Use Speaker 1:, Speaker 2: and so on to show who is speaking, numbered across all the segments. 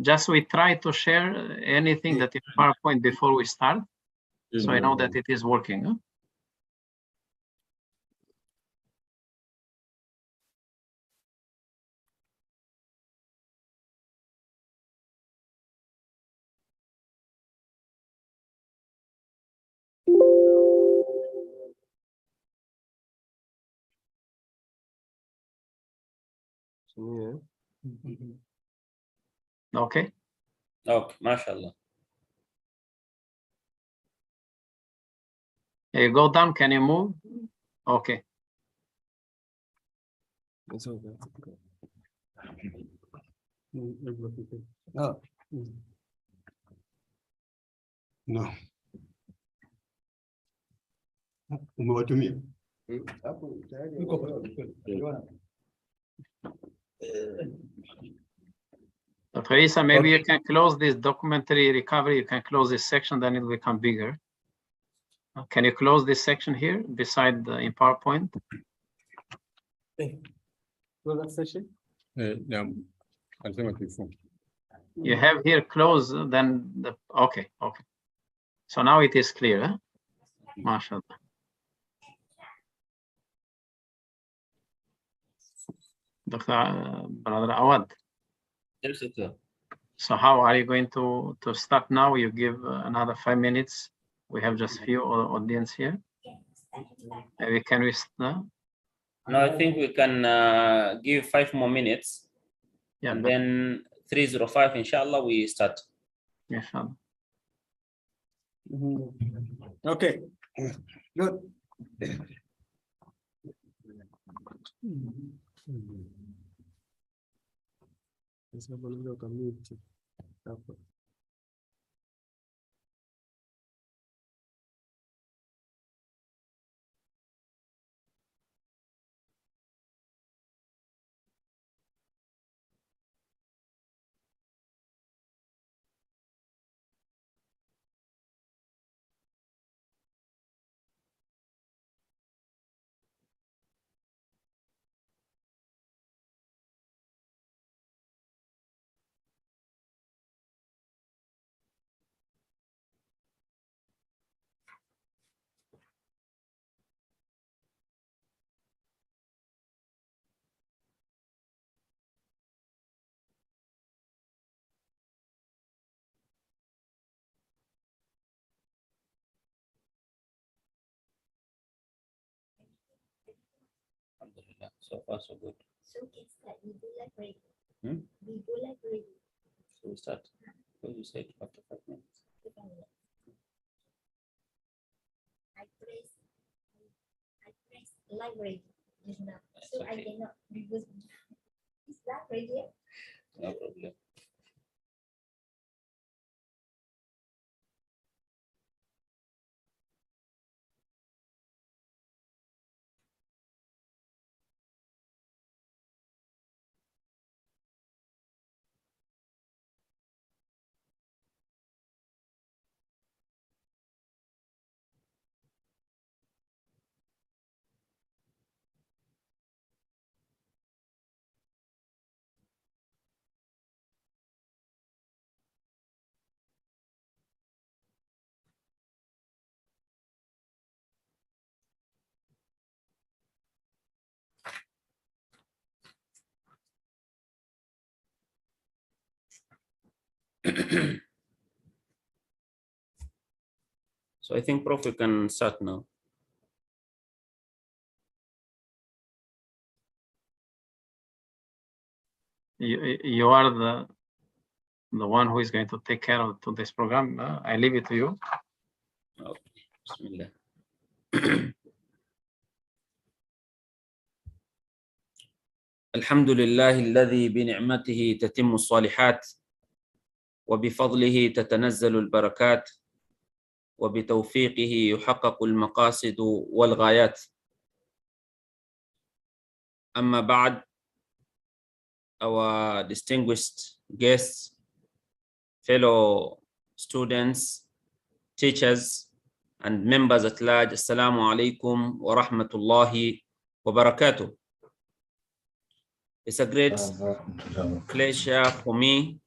Speaker 1: just we try to share anything that is PowerPoint before we start, so I know that it is working. Huh? Okay.
Speaker 2: Okay, mashallah.
Speaker 1: You go down, can you move? Okay.
Speaker 3: It's okay. Oh. No. Umewatumia?
Speaker 1: Dr. Isa, maybe you can close this documentary recovery. You can close this section, then it will become bigger. Can you close this section here beside the in PowerPoint?
Speaker 3: Close that session?
Speaker 4: Yeah.
Speaker 1: You have here close, then the okay. So now it is clear, huh? MashaAllah. Dr. Brother Awad.
Speaker 2: Yes, sir.
Speaker 1: So how are you going to start now? You give another 5 minutes. We have just few audience here. Maybe can we start?
Speaker 2: No, I think we can give 5 more minutes.
Speaker 1: Yeah.
Speaker 2: And then 3:05, inshallah, we start.
Speaker 1: Inshallah.
Speaker 3: Okay. Good.
Speaker 2: Alhamdulillah. So far, so good.
Speaker 5: So it's like we do like ready.
Speaker 2: Hmm?
Speaker 5: We do like ready.
Speaker 2: So we start. What you said after 5 minutes.
Speaker 5: I press library just now. So I
Speaker 2: okay.
Speaker 5: cannot because is that ready?
Speaker 2: No problem. So I think, Prof, we can start now.
Speaker 1: You are the one who is going to take care of this program. I leave it to you.
Speaker 2: Okay. Bismillah. الحمد لله الذي بنعمته تتم الصالحات وبفضله تتنزل البركات وبتوفيقه يحقق المقاصد والغايات. أما بعد, our distinguished guests, fellow students, teachers, and members at large, Assalamu alaikum wa rahmatullahi wa barakatuh. It's a great pleasure for me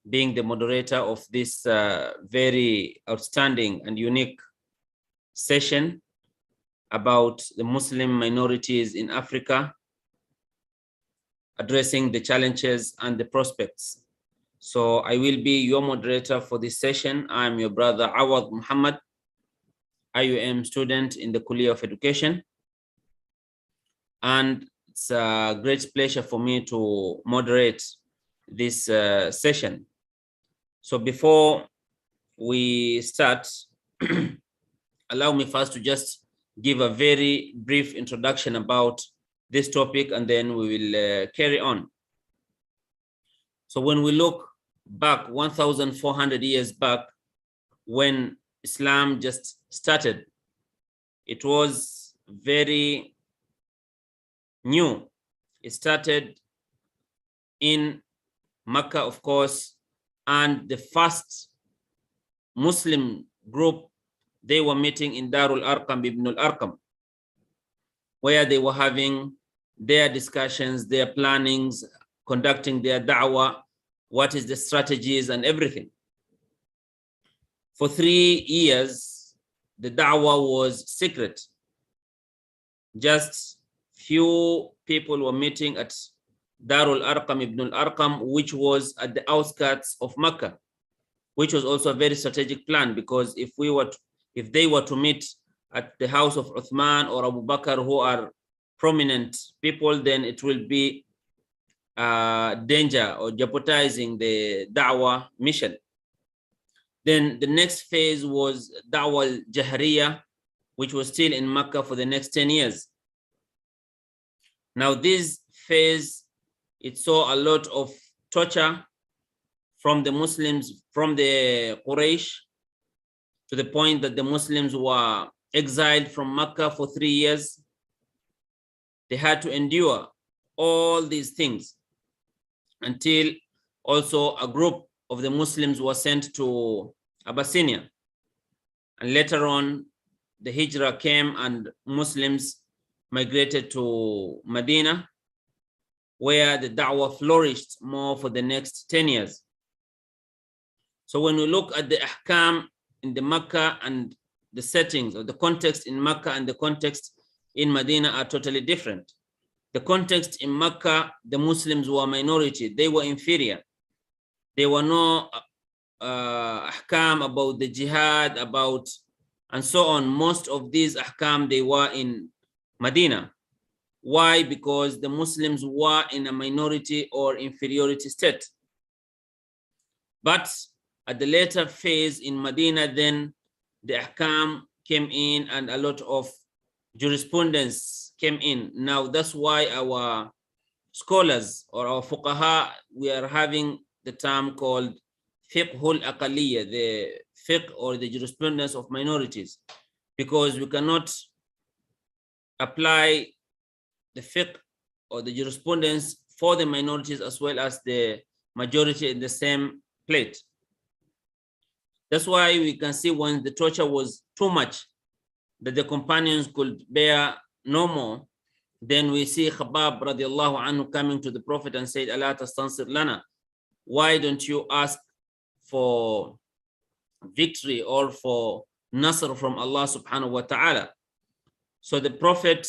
Speaker 2: being the moderator of this very outstanding and unique session about the Muslim minorities in Africa, addressing the challenges and the prospects. So I will be your moderator for this session. I'm your brother Awad Muhammad, IUM student in the College of Education. And it's a great pleasure for me to moderate this session. So before we start, allow me first to just give a very brief introduction about this topic, and then we will carry on. So when we look back 1,400 years back, when Islam just started, it was very new. It started in Mecca, of course, and the first Muslim group, they were meeting in Darul Arqam ibn al-Arqam, where they were having their discussions, their plannings, conducting their da'wah, what is the strategies and everything. For 3 years, the da'wah was secret. Just few people were meeting at Darul Arqam ibn al-Arqam, which was at the outskirts of Mecca, which was also a very strategic plan, because if they were to meet at the house of Uthman or Abu Bakr, who are prominent people, then it will be danger or jeopardizing the da'wah mission. Then the next phase was da'wah al-Jahriya, which was still in Mecca for the next 10 years. Now this phase, it saw a lot of torture from the Muslims, from the Quraysh, to the point that the Muslims were exiled from Mecca for 3 years. They had to endure all these things until also a group of the Muslims was sent to Abyssinia. And later on, the Hijrah came and Muslims migrated to Medina, where the da'wah flourished more for the next 10 years. So when we look at the ahkam in the Mecca, and the settings or the context in Mecca and the context in Medina are totally different. The context in Mecca, the Muslims were a minority, they were inferior. There were no ahkam about the jihad, about and so on. Most of these ahkam, they were in Medina. Why? Because the Muslims were in a minority or inferiority state. But at the later phase in Medina, then the ahkam came in and a lot of jurisprudence came in. Now that's why our scholars or our fuqaha, we are having the term called fiqhul aqaliyya, the fiqh or the jurisprudence of minorities, because we cannot apply the fiqh or the jurisprudence for the minorities as well as the majority in the same plate. That's why we can see when the torture was too much that the companions could bear no more, then we see Khabbab radiallahu anhu coming to the Prophet and said, "Ala tastansir lana, why don't you ask for victory or for nasr from Allah subhanahu wa ta'ala?" So the Prophet,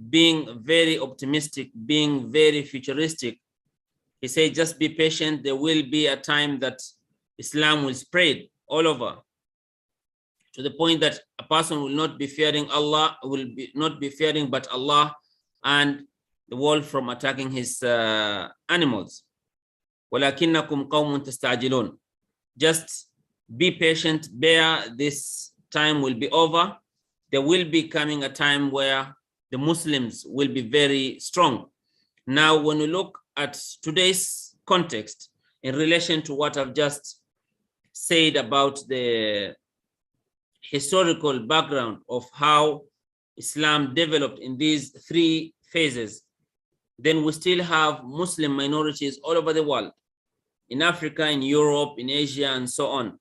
Speaker 2: being very optimistic, being very futuristic, he said, just be patient. There will be a time that Islam will spread all over, to the point that a person will not be fearing Allah, not be fearing but Allah and the world from attacking his animals. وَلَكِنَّكُمْ قَوْمٌ تَسْتَعْجِلُونَ. Just be patient, bear, this time will be over. There will be coming a time where the Muslims will be very strong. Now, when we look at today's context in relation to what I've just said about the historical background of how Islam developed in these 3 phases, then we still have Muslim minorities all over the world, in Africa, in Europe, in Asia, and so on.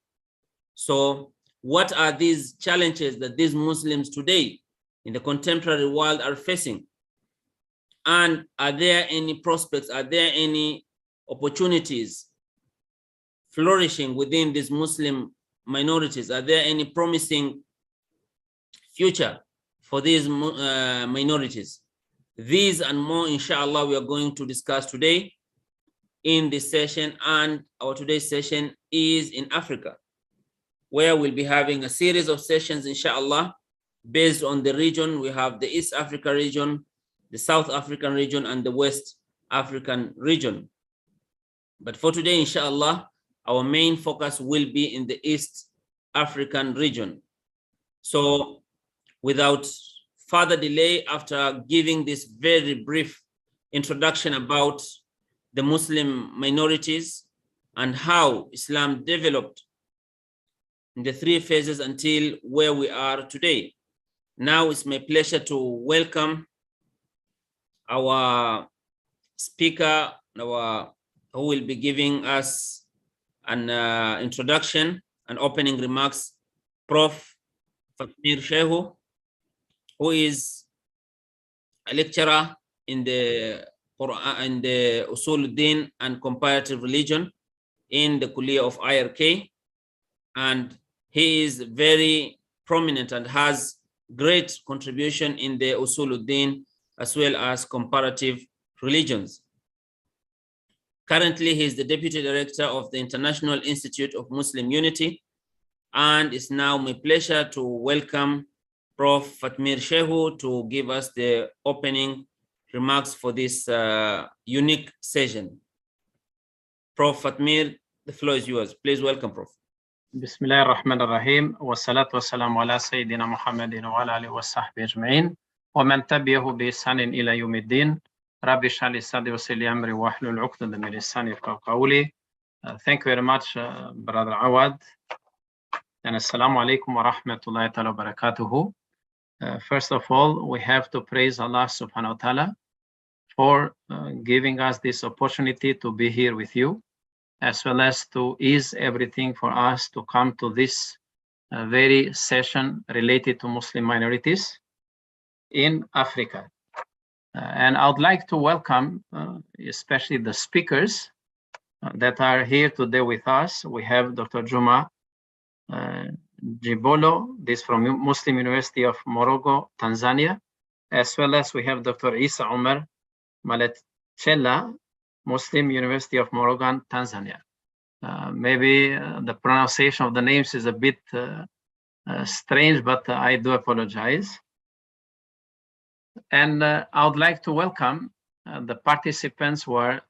Speaker 2: So what are these challenges that these Muslims today in the contemporary world are facing? And are there any prospects? Are there any opportunities flourishing within these Muslim minorities? Are there any promising future for these minorities? These and more, inshallah, we are going to discuss today in this session. And our today's session is in Africa, where we'll be having a series of sessions, inshallah, based on the region. We have the East Africa region, the South African region, and the West African region. But for today, inshallah, our main focus will be in the East African region. So without further delay, after giving this very brief introduction about the Muslim minorities and how Islam developed in the three phases until where we are today. Now it's my pleasure to welcome our speaker, who will be giving us an introduction and opening remarks, Prof. Fatmir Shehu, who is a lecturer in the Quran and the Usuluddin and Comparative Religion in the Kuliya of IRK, and he is very prominent and has great contribution in the Usuluddin as well as comparative religions. Currently, he is the Deputy Director of the International Institute of Muslim Unity, and it's now my pleasure to welcome Prof. Fatmir Shehu to give us the opening remarks for this unique session. Prof. Fatmir, the floor is yours. Please welcome, Prof.
Speaker 1: بسم الله الرحمن الرحيم والصلاة والسلام على سيدنا محمد وعلى آله وصحبه أجمعين ومن تبعه بإحسان إلى يوم الدين رب اشرح لي صدري ويسر لي أمري واحلل عقدة من لساني يفقهوا قولي. Thank you very much, Brother Awad. And Assalamu alaikum wa rahmatullahi wa barakatuhu. First of all, we have to praise Allah subhanahu wa ta'ala for giving us this opportunity to be here with you, as well as to ease everything for us to come to this very session related to Muslim minorities in Africa. And I would like to welcome especially the speakers that are here today with us. We have Dr. Juma Jibolo, this from Muslim University of Morogoro, Tanzania, as well as we have Dr. Isa Umar Malichela, Muslim University of Morogoro, Tanzania. Maybe the pronunciation of the names is a bit strange, but I do apologize. And I would like to welcome the participants who are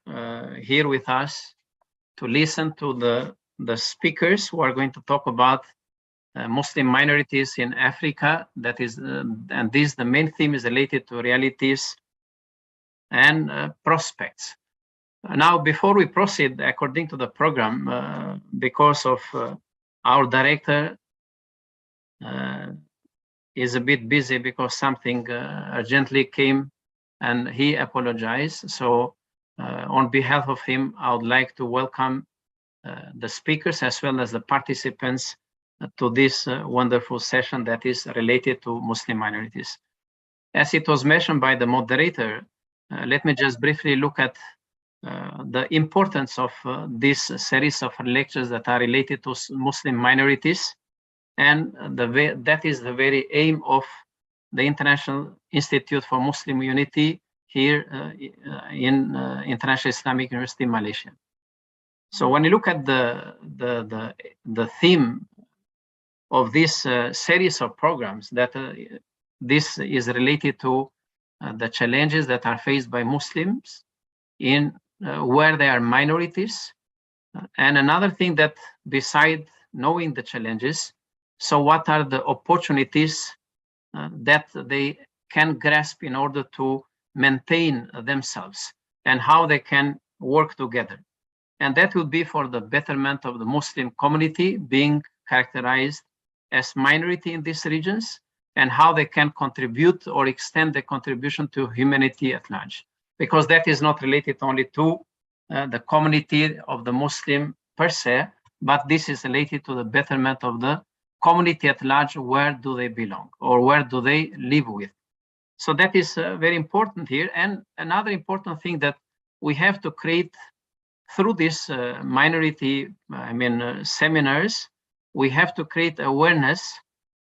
Speaker 1: here with us to listen to the speakers who are going to talk about Muslim minorities in Africa. That is, and this, the main theme is related to realities and prospects. Now, before we proceed, according to the program, because of our director is a bit busy because something urgently came and he apologized. So on behalf of him, I would like to welcome the speakers as well as the participants to this wonderful session that is related to Muslim minorities. As it was mentioned by the moderator, let me just briefly look at the importance of this series of lectures that are related to Muslim minorities, and that is the very aim of the International Institute for Muslim Unity here in International Islamic University, Malaysia. So when you look at the theme of this series of programs, that this is related to the challenges that are faced by Muslims in where they are minorities. And another thing that beside knowing the challenges, so what are the opportunities that they can grasp in order to maintain themselves and how they can work together. And that will be for the betterment of the Muslim community being characterized as minority in these regions, and how they can contribute or extend the contribution to humanity at large. Because that is not related only to the community of the Muslim per se, but this is related to the betterment of the community at large. Where do they belong or where do they live with? So that is very important here. And another important thing that we have to create through this minority seminars, we have to create awareness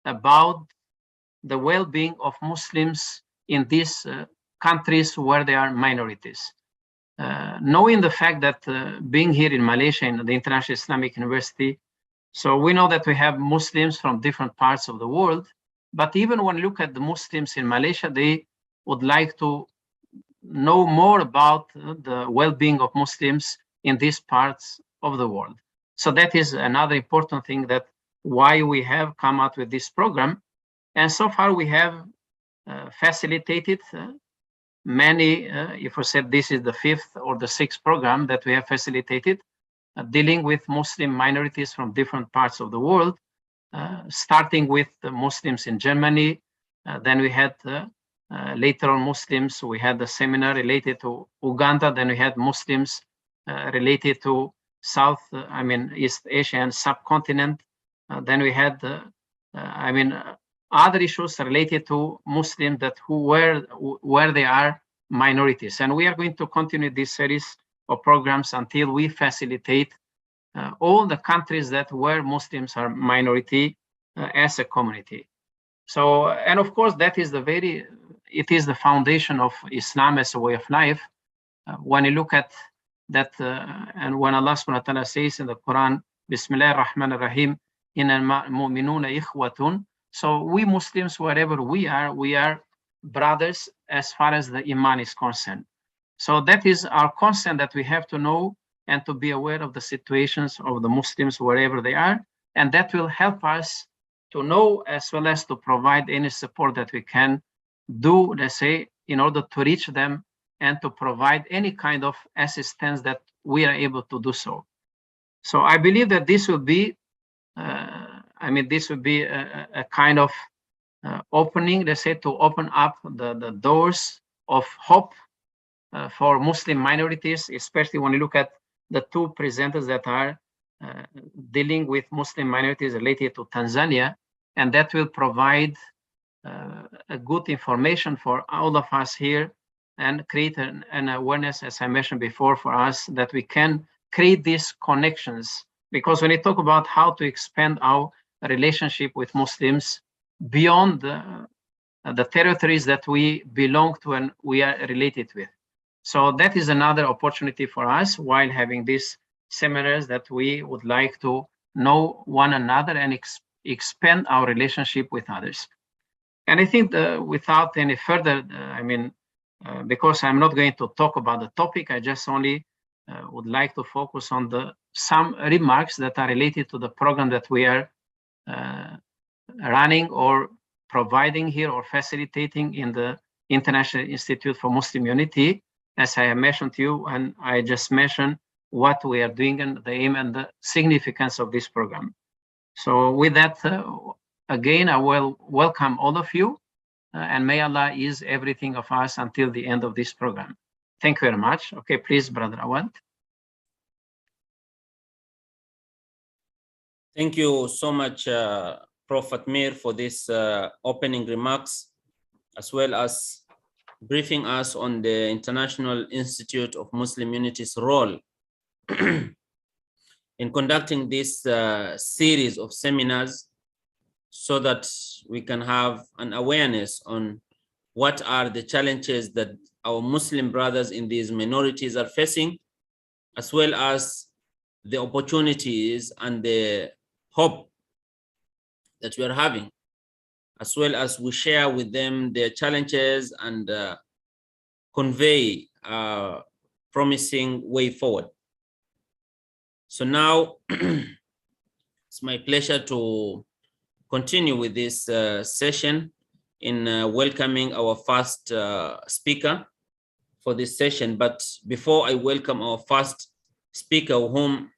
Speaker 1: about the well-being of Muslims in these countries where they are minorities. Knowing the fact that being here in Malaysia, in the International Islamic University, so we know that we have Muslims from different parts of the world, but even when you look at the Muslims in Malaysia, they would like to know more about the well-being of Muslims in these parts of the world. So that is another important thing, that why we have come out with this program. And so far we have facilitated many, if we said this is the 5th or the 6th program that we have facilitated, dealing with Muslim minorities from different parts of the world, starting with the Muslims in Germany. Then we had later on Muslims, we had the seminar related to Uganda. Then we had Muslims related to East Asia and subcontinent. Then we had, other issues related to Muslims that where they are minorities. And we are going to continue this series of programs until we facilitate all the countries where Muslims are minority as a community. So, and of course, that is it is the foundation of Islam as a way of life. When you look at that, and when Allah subhanahu wa ta'ala says in the Quran, Bismillah ar-Rahman ar-Rahim, Innal mu'minuna ikhwatun. So we Muslims, wherever we are brothers as far as the Iman is concerned. So that is our concern, that we have to know and to be aware of the situations of the Muslims wherever they are. And that will help us to know, as well as to provide any support that we can do, let's say, in order to reach them and to provide any kind of assistance that we are able to do so. So I believe that this will be, this will be a kind of opening, let's say, to open up the doors of hope for Muslim minorities, especially when you look at the two presenters that are dealing with Muslim minorities related to Tanzania, and that will provide a good information for all of us here and create an awareness, as I mentioned before, for us, that we can create these connections. Because when you talk about how to expand our relationship with Muslims beyond the territories that we belong to and we are related with. So that is another opportunity for us while having these seminars, that we would like to know one another and expand our relationship with others. And I think without any further, because I'm not going to talk about the topic, I just only would like to focus on some remarks that are related to the program that we are running or providing here or facilitating in the International Institute for Muslim Unity, as I have mentioned to you, and I just mentioned what we are doing and the aim and the significance of this program. So with that, again, I will welcome all of you, and may Allah ease everything of us until the end of this program. Thank you very much. Okay, please, Brother Awad.
Speaker 2: Thank you so much, Prophet Mir, for this opening remarks, as well as briefing us on the International Institute of Muslim Unity's role in conducting this series of seminars, so that we can have an awareness on what are the challenges that our Muslim brothers in these minorities are facing, as well as the opportunities and the hope that we are having, as well as we share with them their challenges and convey a promising way forward. So now it's my pleasure to continue with this session in welcoming our first speaker for this session. But before I welcome our first speaker, whom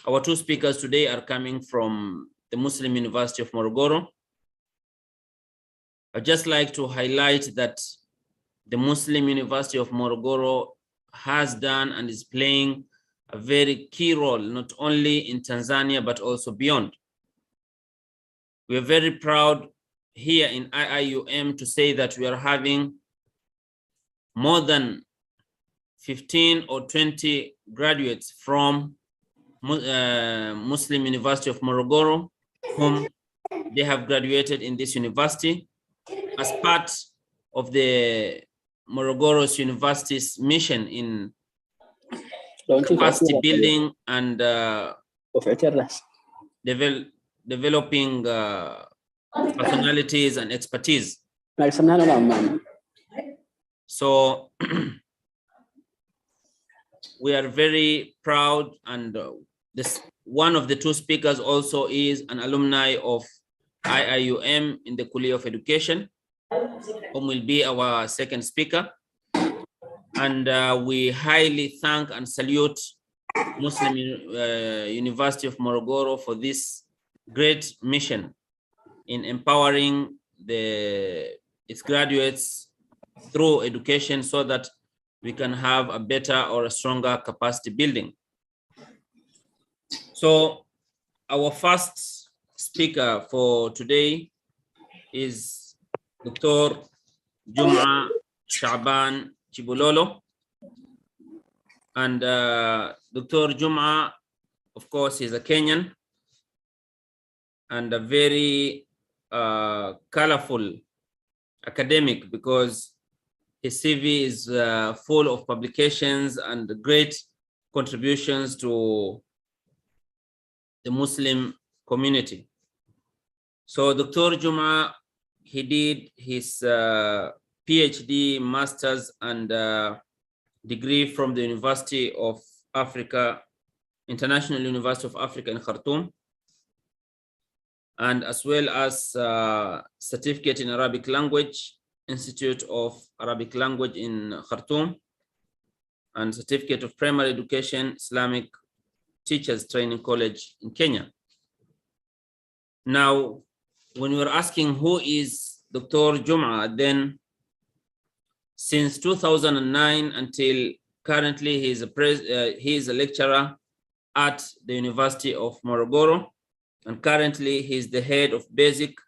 Speaker 2: our two speakers today are coming from the Muslim University of Morogoro, I'd just like to highlight that the Muslim University of Morogoro has done and is playing a very key role, not only in Tanzania, but also beyond. We are very proud here in IIUM to say that we are having more than 15 or 20 graduates from Muslim University of Morogoro, whom they have graduated in this university as part of the Morogoro's university's mission in capacity building and developing personalities and expertise. So we are very proud, and this one of the two speakers also is an alumni of IIUM in the Kulia of Education, whom will be our second speaker. And we highly thank and salute Muslim University of Morogoro for this great mission in empowering its graduates through education so that we can have a better or a stronger capacity building. So our first speaker for today is Dr. Juma Shaban Chibulolo. And Dr. Juma, of course, is a Kenyan and a very colorful academic, because his CV is full of publications and great contributions to the Muslim community. So Dr. Juma, he did his PhD, master's, and degree from the University of Africa, International University of Africa in Khartoum, and as well as certificate in Arabic language, Institute of Arabic Language in Khartoum, and certificate of primary education, Islamic Teachers Training College in Kenya. Now, when we're asking who is Dr. Juma, then since 2009 until currently, he is a lecturer at the University of Morogoro, and currently he is the head of basic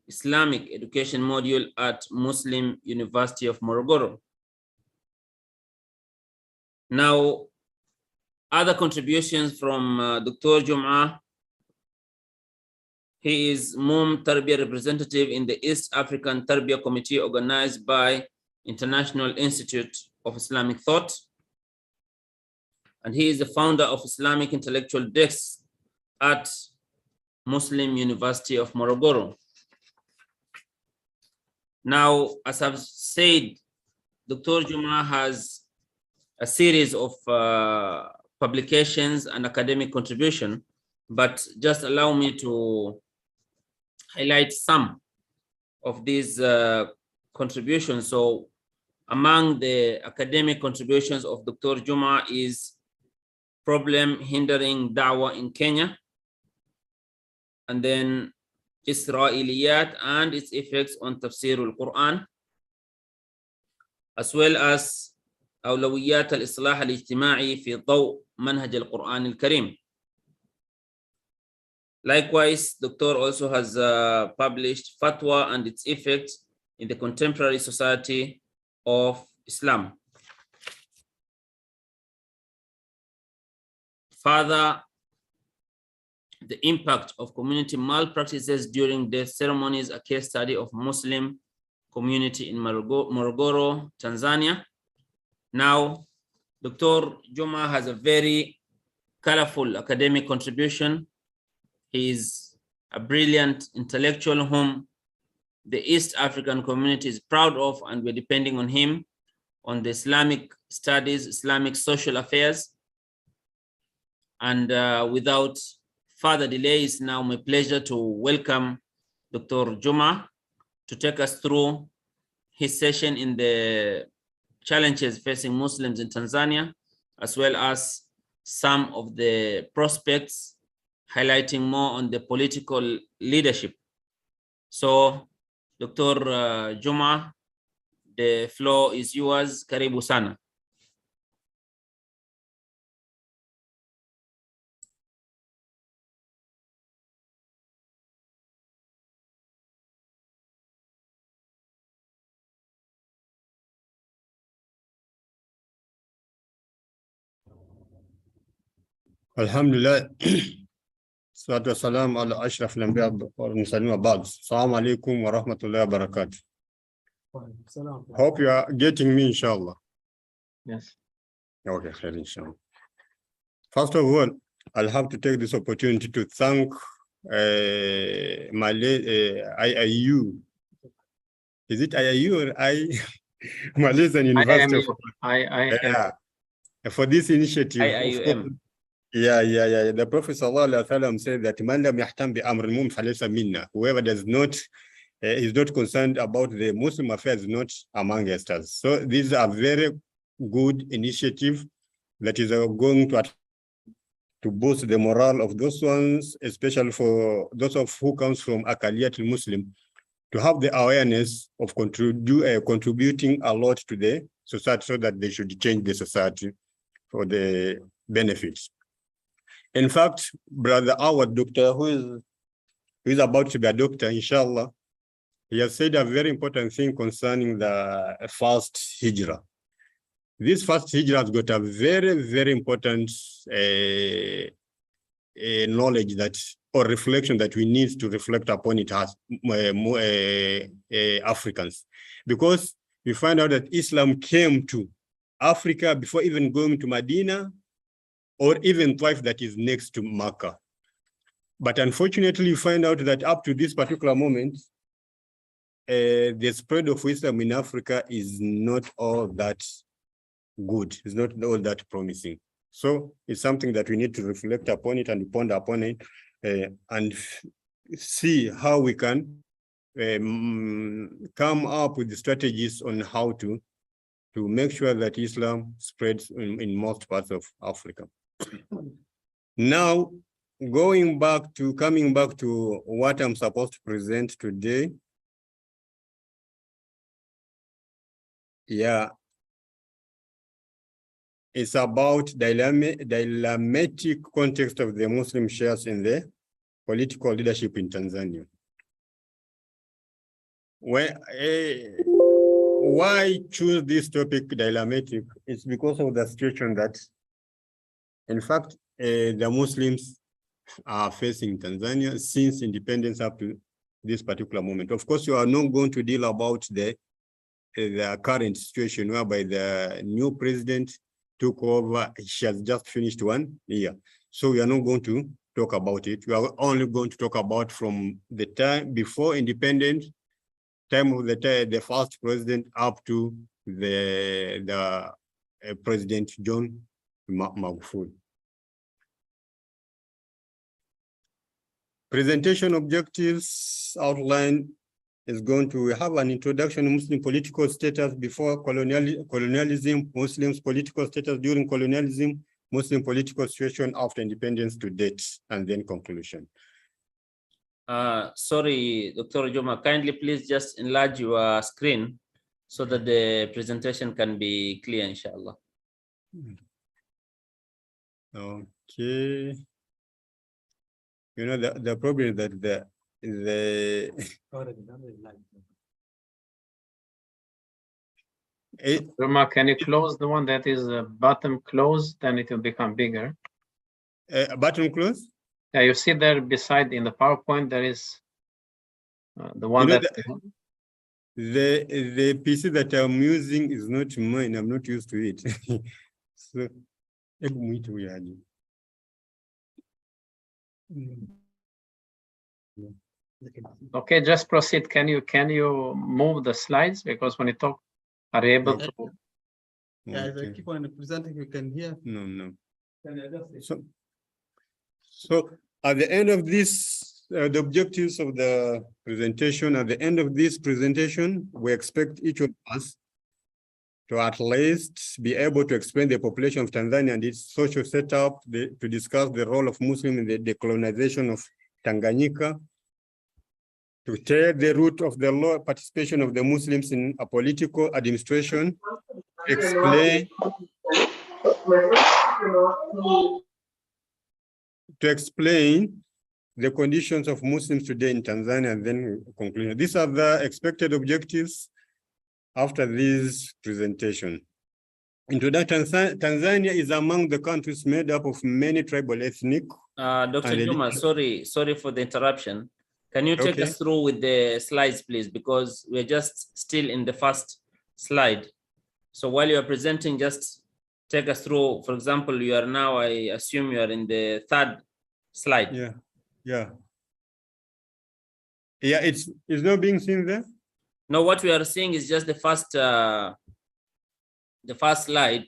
Speaker 2: Islamic education module at Muslim University of Morogoro. Now, other contributions from Dr. Juma: he is MUM Tarbiyah representative in the East African Tarbiyah Committee organized by International Institute of Islamic Thought, and he is the founder of Islamic Intellectual Desk at Muslim University of Morogoro. Now, as I've said, Dr. Juma has a series of publications and academic contribution, but just allow me to highlight some of these contributions. So among the academic contributions of Dr. Juma is Problem Hindering Dawah in Kenya, and then Israeliyat and its effects on Tafsir al-Quran, as well as أولويات الإصلاح الاجتماعي في ضوء منهج القرآن الكريم. Likewise, Dr. also has published Fatwa and its effects in the contemporary society of Islam. Further, the impact of community malpractices during death ceremonies, a case study of Muslim community in Morogoro, Tanzania. Now, Dr. Juma has a very colorful academic contribution. He is a brilliant intellectual whom the East African community is proud of, and we're depending on him on the Islamic studies, Islamic social affairs. And without further delay, it's now my pleasure to welcome Dr. Juma to take us through his session in the challenges facing Muslims in Tanzania, as well as some of the prospects, highlighting more on the political leadership. So, Dr. Juma, the floor is yours. Karibu sana.
Speaker 3: Alhamdulillah. Salatu wassalam ala ashraf al-anbiya wal mursalin wa ba'd. Assalamu alaikum wa rahmatullahi wa barakatuh. Hope you are getting me, inshallah.
Speaker 1: Yes.
Speaker 3: Okay, khair, inshallah. First of all, I'll have to take this opportunity to thank IIU. Is it IIU or Malaysian University?
Speaker 1: IIM.
Speaker 3: For this initiative.
Speaker 2: IIUM.
Speaker 3: Yeah. The Prophet ﷺ said that man lam yahtam bi amr al-mu'min falaysa minna. Whoever does not is not concerned about the Muslim affairs, not among us. So this is a very good initiative that is going to boost the morale of those ones, especially for those of who comes from Aqaliyatul Muslim, to have the awareness of contributing a lot to the society so that they should change the society for the benefits. In fact, brother, our doctor, who is about to be a doctor, inshallah, he has said a very important thing concerning the first hijrah. This first hijrah has got a very, very important knowledge that, or reflection that we need to reflect upon it as Africans. Because we find out that Islam came to Africa before even going to Medina, or even Taif, that is next to Makkah. But unfortunately, you find out that up to this particular moment, the spread of Islam in Africa is not all that good. It's not all that promising. So it's something that we need to reflect upon it and ponder upon it and see how we can come up with the strategies on how to make sure that Islam spreads in most parts of Africa. Now, coming back to what I'm supposed to present today. Yeah, it's about dilemmatic context of the Muslim shares in the political leadership in Tanzania. Why choose this topic, dilemmatic? It's because of the situation that, in fact, the Muslims are facing Tanzania since independence up to this particular moment. Of course, you are not going to deal about the current situation whereby the new president took over. She has just finished 1 year. So we are not going to talk about it. We are only going to talk about from the time before independence, time of the first president up to the President John Magufuli. Presentation objectives outline is going to have an introduction to Muslim political status before colonialism, Muslims political status during colonialism, Muslim political situation after independence to date, and then conclusion.
Speaker 2: Sorry, Dr. Joma, kindly please just enlarge your screen so that the presentation can be clear, inshallah.
Speaker 3: Okay. You know, the problem is that
Speaker 1: Umar, can you close the one that is bottom closed? Then it will become bigger.
Speaker 3: Button close?
Speaker 1: Yeah, you see there beside in the PowerPoint, there is the one
Speaker 3: You know,
Speaker 1: that...
Speaker 3: the PC that I'm using is not mine. I'm not used to it. So,
Speaker 1: Okay, just proceed. Can you move the slides? Because when you talk, are you able to?
Speaker 3: Yeah,
Speaker 4: as I keep on presenting, you can hear.
Speaker 3: No. So at the end of this, the objectives of the presentation, at the end of this presentation, we expect each of us to at least be able to explain the population of Tanzania and its social setup, to discuss the role of Muslims in the decolonization of Tanganyika, to tell the root of the law participation of the Muslims in a political administration, to explain the conditions of Muslims today in Tanzania, and then conclude. These are the expected objectives after this presentation. Introduction. Tanzania is among the countries made up of many tribal ethnic.
Speaker 2: Dr. Juma, sorry for the interruption. Can you take
Speaker 3: Okay.
Speaker 2: us through with the slides, please? Because we're just still in the first slide. So while you are presenting, just take us through. For example, you are now, I assume you are in the third slide.
Speaker 3: Yeah, it's not being seen there.
Speaker 2: No, what we are seeing is just the first slide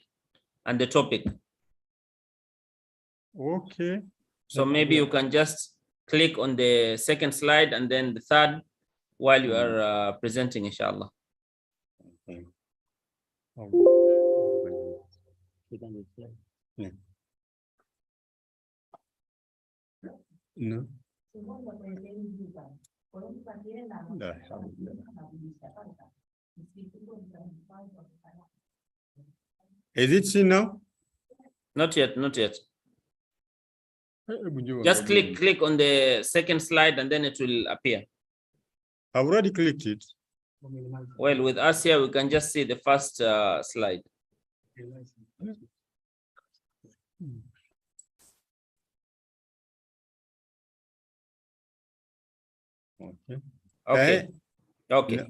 Speaker 2: and the topic.
Speaker 3: Okay.
Speaker 2: So maybe you can just click on the second slide and then the third while you are presenting, inshallah.
Speaker 3: Okay. No. Is it seen now?
Speaker 2: Not yet. Just click on the second slide and then it will appear.
Speaker 3: I've already clicked it.
Speaker 2: Well, with us here, we can just see the first slide.
Speaker 3: Okay.
Speaker 2: Okay.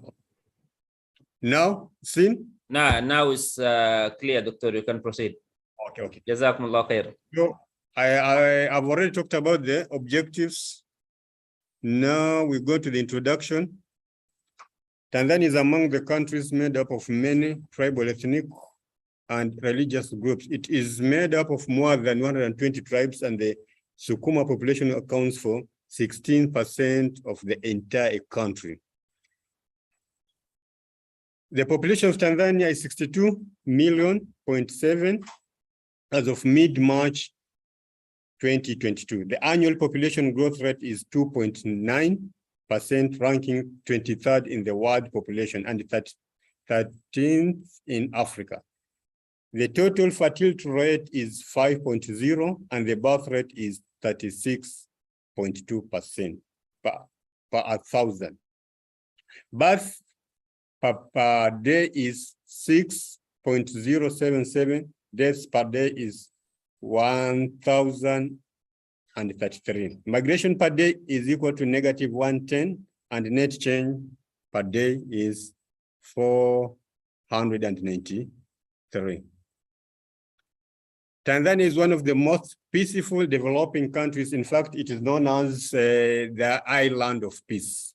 Speaker 3: Now seen?
Speaker 2: Now it's clear, Doctor. You can proceed.
Speaker 3: Okay.
Speaker 2: Jazakumullah khair.
Speaker 3: So I've already talked about the objectives. Now we go to the introduction. Tanzania is among the countries made up of many tribal, ethnic, and religious groups. It is made up of more than 120 tribes, and the Sukuma population accounts for 16% of the entire country. The population of Tanzania is 62.7 million as of mid-March 2022. The annual population growth rate is 2.9%, ranking 23rd in the world population and 13th in Africa. The total fertility rate is 5.0 and the birth rate is 36.2% per 1,000. Birth per day is 6.077. Deaths per day is 1,033. Migration per day is equal to -110, and net change per day is 493. Tanzania is one of the most peaceful developing countries. In fact, it is known as the island of peace,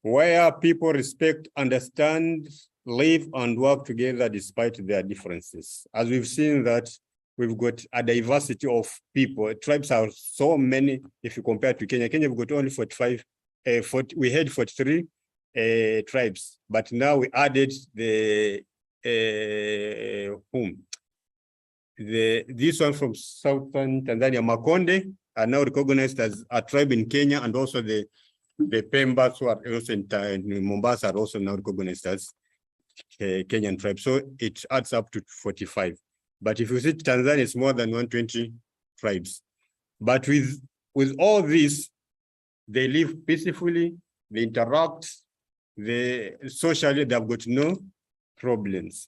Speaker 3: where people respect, understand, live and work together despite their differences. As we've seen that we've got a diversity of people. Tribes are so many if you compare to Kenya. Kenya, we've got only 45, we had 43 tribes, but now we added this one from southern Tanzania, Makonde, are now recognized as a tribe in Kenya, and also the Pembas who are also in Mombasa are also now recognized as Kenyan tribe. So it adds up to 45. But if you see Tanzania, it's more than 120 tribes. But with all this, they live peacefully, they interact, socially they've got no problems.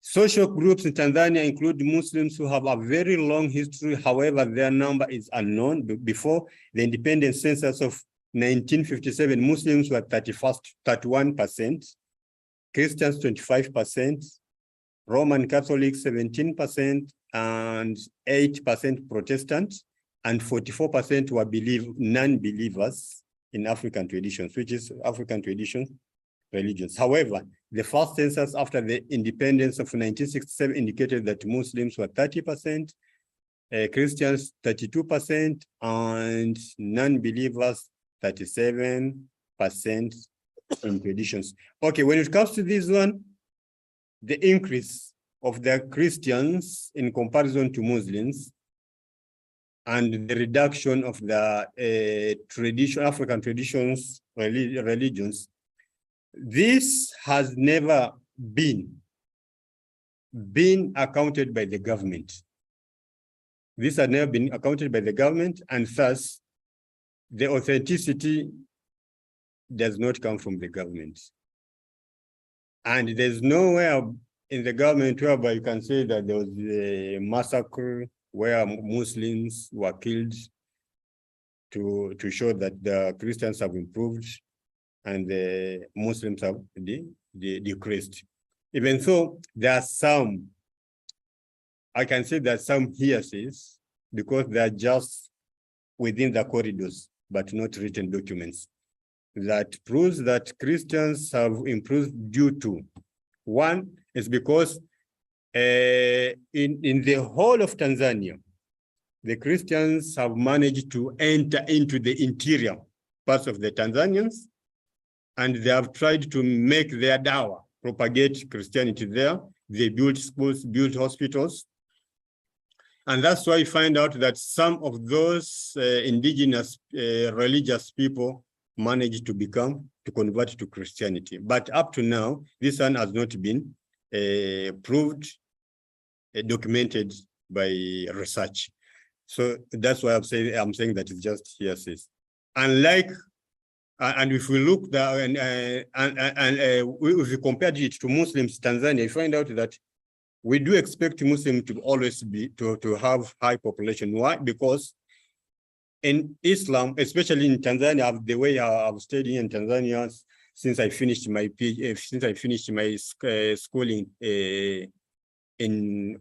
Speaker 3: Social groups in Tanzania include Muslims who have a very long history. However, their number is unknown. Before the independent census of 1957, Muslims were 31%, Christians 25%, Roman Catholics 17%, and 8% Protestant, and 44% were non-believers in African traditions, which is African tradition religions. However, the first census after the independence of 1967 indicated that Muslims were 30%, Christians 32%, and non-believers 37% in traditions. Okay, when it comes to this one, the increase of the Christians in comparison to Muslims and the reduction of the African traditions, religions, this has never been accounted by the government. This has never been accounted by the government, and thus the authenticity does not come from the government. And there's nowhere in the government whereby you can say that there was a massacre where Muslims were killed to show that the Christians have improved and the Muslims have decreased. Even though there are some, I can say that some hearsays, because they are just within the corridors, but not written documents, that proves that Christians have improved due to, one is because in the whole of Tanzania, the Christians have managed to enter into the interior parts of the Tanzanians, and they have tried to make their dawah, propagate Christianity there. They built schools, built hospitals. And that's why you find out that some of those indigenous religious people managed to convert to Christianity. But up to now, this one has not been proved, documented by research. So that's why I'm saying that it's just hearsays. Unlike, and if we look there if we compare it to Muslims Tanzania, you find out that we do expect Muslims to always be to have high population. Why? Because in Islam, especially in Tanzania, the way I've studied in Tanzania since I finished my schooling in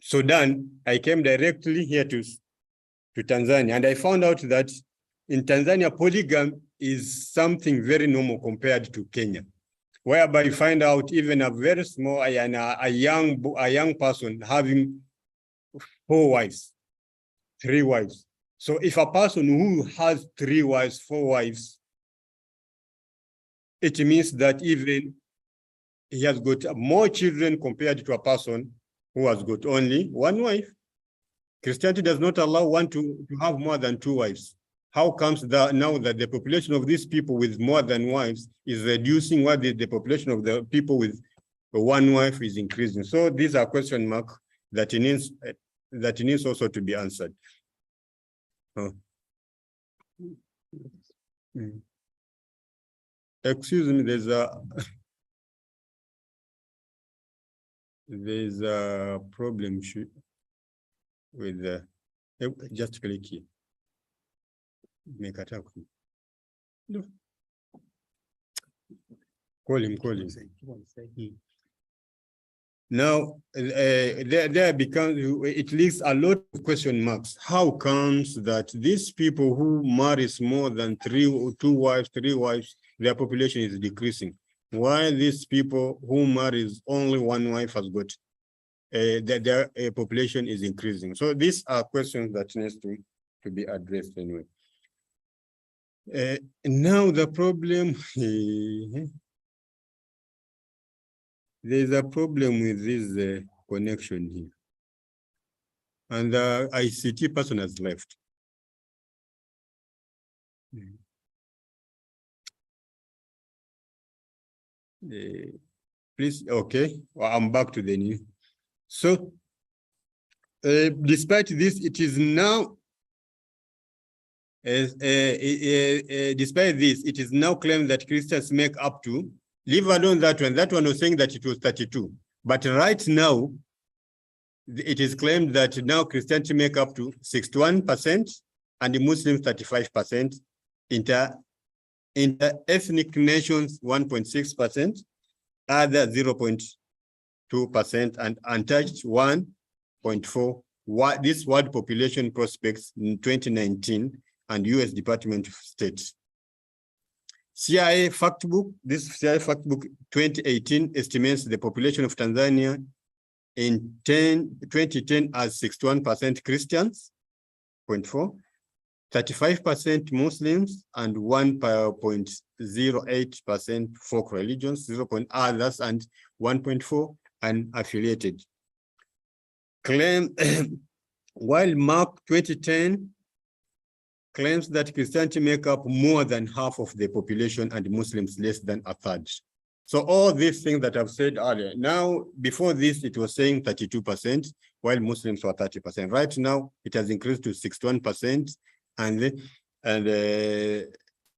Speaker 3: Sudan, I came directly here to Tanzania, and I found out that in Tanzania, polygamy is something very normal compared to Kenya, whereby you find out even a very small, a young person having 4 wives, 3 wives. So if a person who has 3 wives, 4 wives, it means that even he has got more children compared to a person who has got only 1 wife. Christianity does not allow one to have more than 2 wives. How comes that now that the population of these people with more than wives is reducing, while the population of the people with 1 wife is increasing? So these are question marks that it needs also to be answered. Excuse me, there's a problem with the, just click here. Make a talk. No. Call him. Now, there becomes, it leaves a lot of question marks. How comes that these people who marries more than 2 wives, 3 wives, their population is decreasing? Why these people who marries only 1 wife has got, their population is increasing? So these are questions that needs to be addressed anyway. Now the problem, there's a problem with this connection here. And the ICT person has left. Please, okay, well, I'm back to the new. So, despite this, it is now, despite this, it is now claimed that Christians make up to, leave alone that one was saying that it was 32. But right now, it is claimed that now Christianity make up to 61% and the Muslims 35%, inter-ethnic nations 1.6%, other 0.2%, and untouched 1.4%. This world population prospects in 2019 and US Department of State. CIA Factbook, this CIA Factbook 2018 estimates the population of Tanzania in 2010 as 61% Christians, 0.4%, 35% Muslims, and 1.08% folk religions, 0. Others, and 1.4% unaffiliated. Claim, while Mark 2010 claims that Christianity make up more than half of the population and Muslims less than a third. So all these things that I've said earlier, now before this it was saying 32%, while Muslims were 30%. Right now it has increased to 61%, and and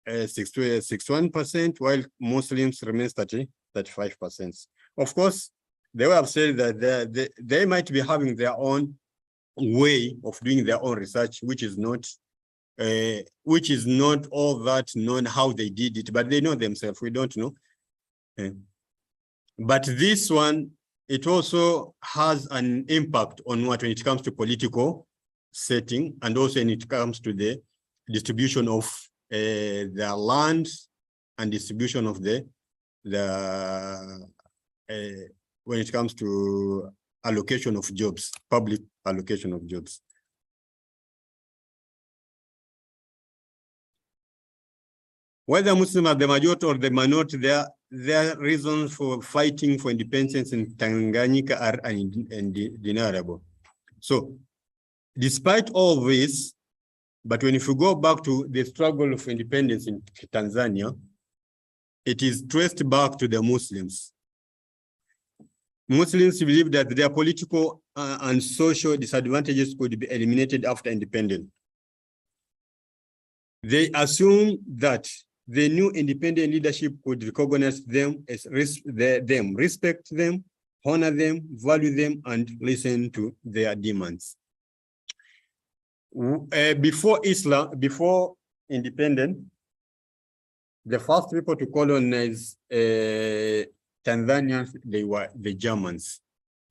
Speaker 3: 61%, while Muslims remain 35%. Of course, they have said that they might be having their own way of doing their own research, which is not all that known how they did it, but they know themselves. We don't know. But this one, it also has an impact on what when it comes to political setting, and also when it comes to the distribution of the land and distribution of when it comes to allocation of jobs, public allocation of jobs. Whether Muslims are the majority or the minority, their reasons for fighting for independence in Tanganyika are undeniable. So, despite all this, but when if we go back to the struggle of independence in Tanzania, it is traced back to the Muslims. Muslims believe that their political and social disadvantages could be eliminated after independence. They assume that the new independent leadership could recognize them as respect them, honor them, value them, and listen to their demands. Before independence, the first people to colonize Tanzania, they were the Germans.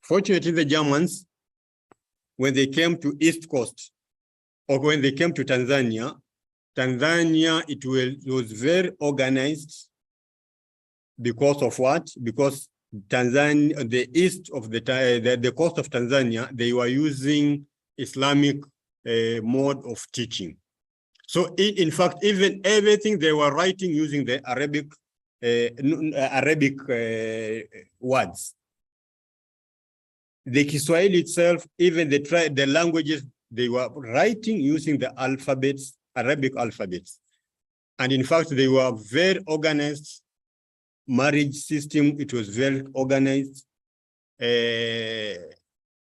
Speaker 3: Fortunately, the Germans, when they came to East Coast, or when they came to Tanzania, it was very organized because of what? Because Tanzania, the east of the coast of Tanzania, they were using Islamic mode of teaching. So in fact, even everything they were writing using the Arabic words. The Kiswahili itself, even the languages, they were writing using the alphabets, Arabic alphabets. And in fact, they were very organized. Marriage system, it was very organized.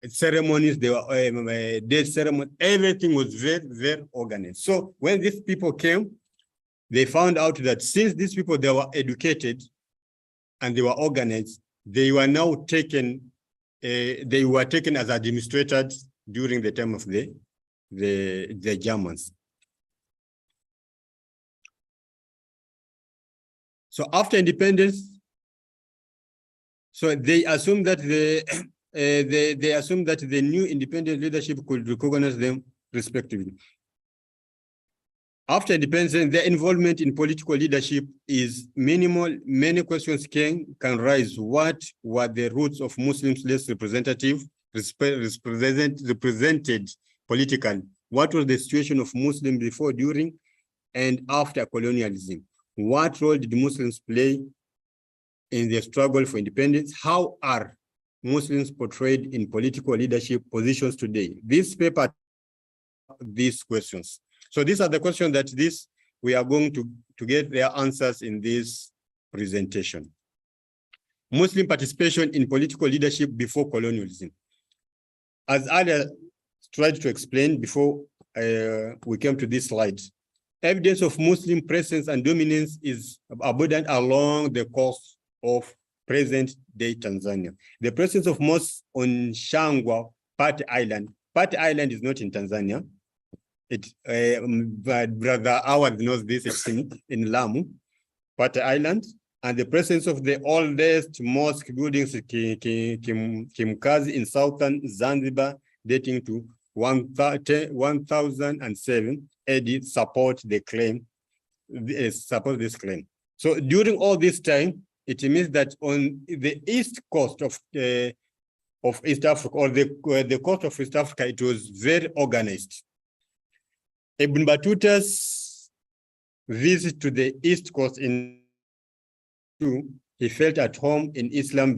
Speaker 3: Ceremonies, they were death ceremony, everything was very, very organized. So when these people came, they found out that since these people, they were educated and they were organized, they were now taken, as administrators during the time of the Germans. So after independence, so they assumed that they assumed that the new independent leadership could recognize them respectively. After independence, their involvement in political leadership is minimal. Many questions can rise. What were the roots of Muslims less represented politically? What was the situation of Muslims before, during, and after colonialism? What role did Muslims play in the struggle for independence? How are Muslims portrayed in political leadership positions today? This paper, these questions. So these are the questions that we are going to get their answers in this presentation. Muslim participation in political leadership before colonialism. As I tried to explain before we came to this slide, evidence of Muslim presence and dominance is abundant along the coast of present-day Tanzania. The presence of mosques on Shangwa, Pate Island. Pate Island is not in Tanzania. Brother Howard knows this, it's in Lamu, Pate Island, and the presence of the oldest mosque buildings, Kimkazi in southern Zanzibar, dating to 1007 AD, support this claim. So during all this time, it means that on the east coast of East Africa, or the coast of East Africa, it was very organized. Ibn Battuta's visit to the East Coast he felt at home in Islam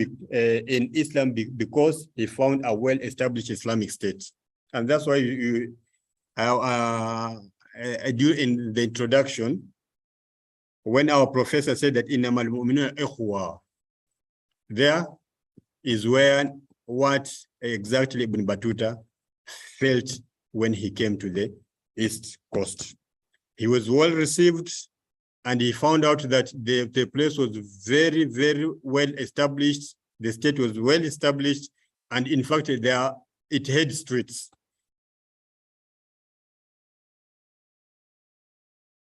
Speaker 3: because he found a well-established Islamic state. And that's why in the introduction, when our professor said that innamal mu'minuna ikhwa, there is where what exactly Ibn Battuta felt when he came to the East Coast. He was well received, and he found out that the place was very, very well established. The state was well established, and in fact, it had streets.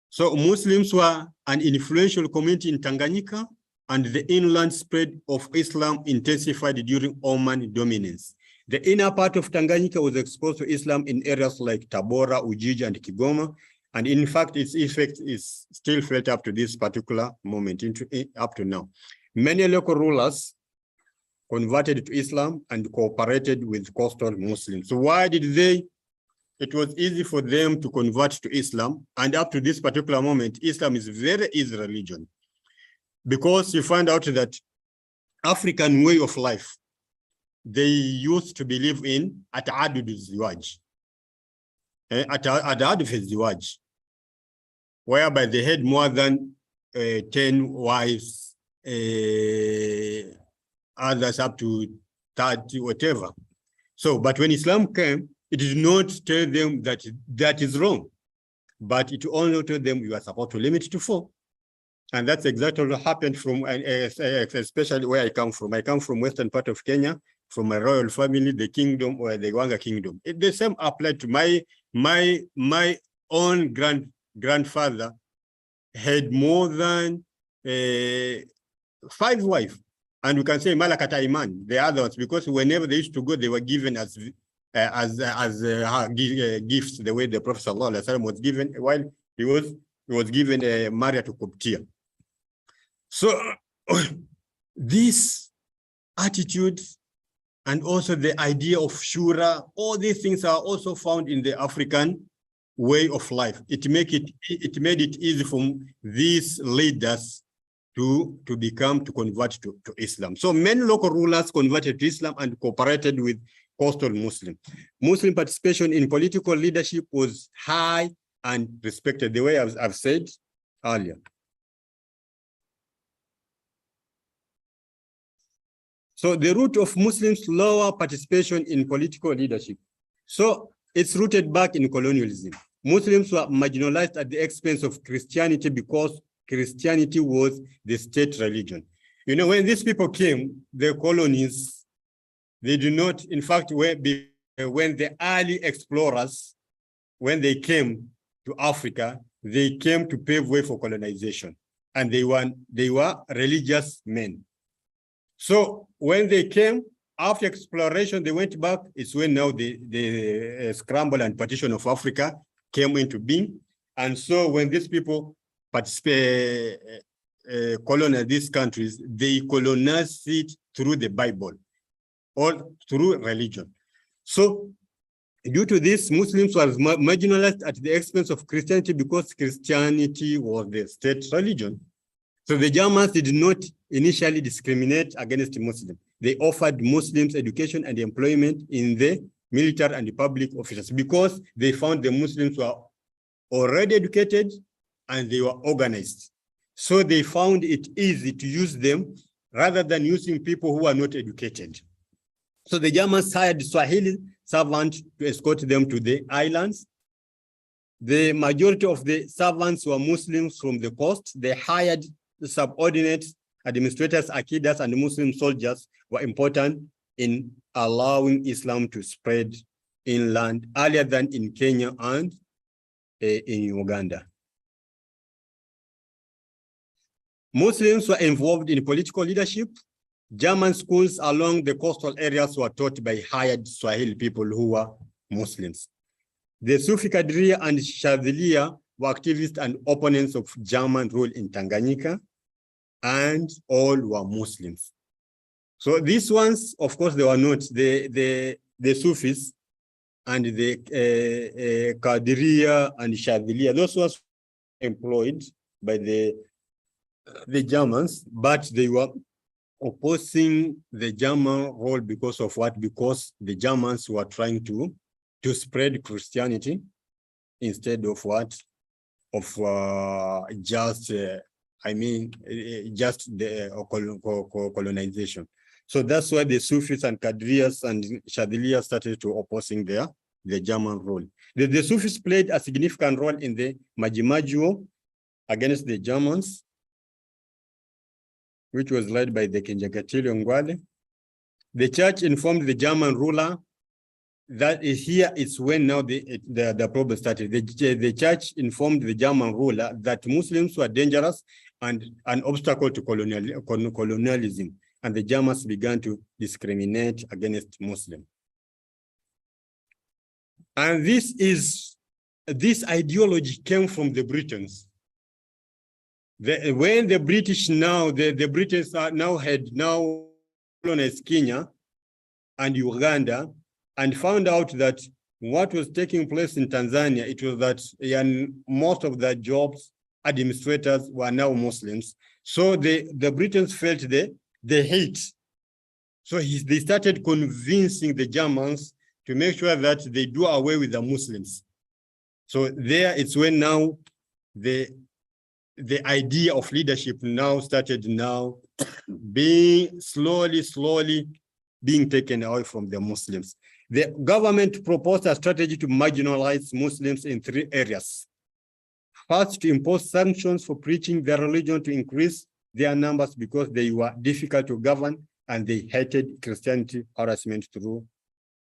Speaker 3: So Muslims were an influential community in Tanganyika, and the inland spread of Islam intensified during Oman dominance. The inner part of Tanganyika was exposed to Islam in areas like Tabora, Ujiji, and Kigoma. And in fact, its effect is still felt up to this particular moment, up to now. Many local rulers converted to Islam and cooperated with coastal Muslims. So why did they? It was easy for them to convert to Islam. And up to this particular moment, Islam is a very easy religion, because you find out that African way of life, they used to believe in at-adud al-ziwaj, whereby they had more than 10 wives, others up to 30, whatever. So, but when Islam came, it did not tell them that that is wrong, but it only told them you are supposed to limit to 4. And that's exactly what happened from, especially where I come from. I come from western part of Kenya, from a royal family, the kingdom, or the Wanga kingdom. The same applied to my own grandfather had more than 5 wives. And we can say Malakata Iman, the other ones, because whenever they used to go, they were given as gifts, the way the Prophet ﷺ was given while he was given Maria to Koptia. So this attitude and also the idea of shura, all these things are also found in the African way of life. It made it easy for these leaders to convert to Islam. So many local rulers converted to Islam and cooperated with coastal Muslims. Muslim participation in political leadership was high and respected, the way I've said earlier. So the root of Muslims' lower participation in political leadership. So it's rooted back in colonialism. Muslims were marginalized at the expense of Christianity because Christianity was the state religion. You know, when these people came, the colonies, they do not, in fact, when the early explorers, when they came to Africa, they came to pave way for colonization, and they were religious men. So when they came, after exploration, they went back. It's when now the scramble and partition of Africa came into being. And so when these people colonize these countries, they colonize it through the Bible or through religion. So due to this, Muslims were marginalized at the expense of Christianity because Christianity was the state religion. So the Germans did not initially discriminate against Muslims. They offered Muslims education and employment in the military and the public offices because they found the Muslims were already educated and they were organized. So they found it easy to use them rather than using people who are not educated. So the Germans hired Swahili servants to escort them to the islands. The majority of the servants were Muslims from the coast. They hired the subordinates, administrators, akidas, and Muslim soldiers were important in allowing Islam to spread inland earlier than in Kenya and in Uganda. Muslims were involved in political leadership. German schools along the coastal areas were taught by hired Swahili people who were Muslims. The Sufi Kadria and Shadhilia were activists and opponents of German rule in Tanganyika, and all were Muslims. So these ones, of course, they were not the Sufis and the Kadria and Shadhilia. Those were employed by the Germans, but they were opposing the German role because of what? Because the Germans were trying to spread Christianity instead of what? Of just the colonization. So that's why the Sufis and Kadrias and Shadhilias started to opposing their the German rule. The Sufis played a significant role in the Maji War against the Germans, which was led by the Kinjeketile Ngwale. The church informed the German ruler that is here. It's when now the problem started. The church informed the German ruler that Muslims were dangerous and an obstacle to colonialism, and the Germans began to discriminate against Muslims. And this ideology came from the Britons. When the British now, the British had colonized Kenya and Uganda, and found out that what was taking place in Tanzania, it was that most of the jobs administrators were now Muslims. So the Britons felt the hate. So they started convincing the Germans to make sure that they do away with the Muslims. So there it's when now the idea of leadership now started being slowly being taken away from the Muslims. The government proposed a strategy to marginalize Muslims in 3 areas. First, to impose sanctions for preaching their religion to increase their numbers because they were difficult to govern and they hated Christianity harassment through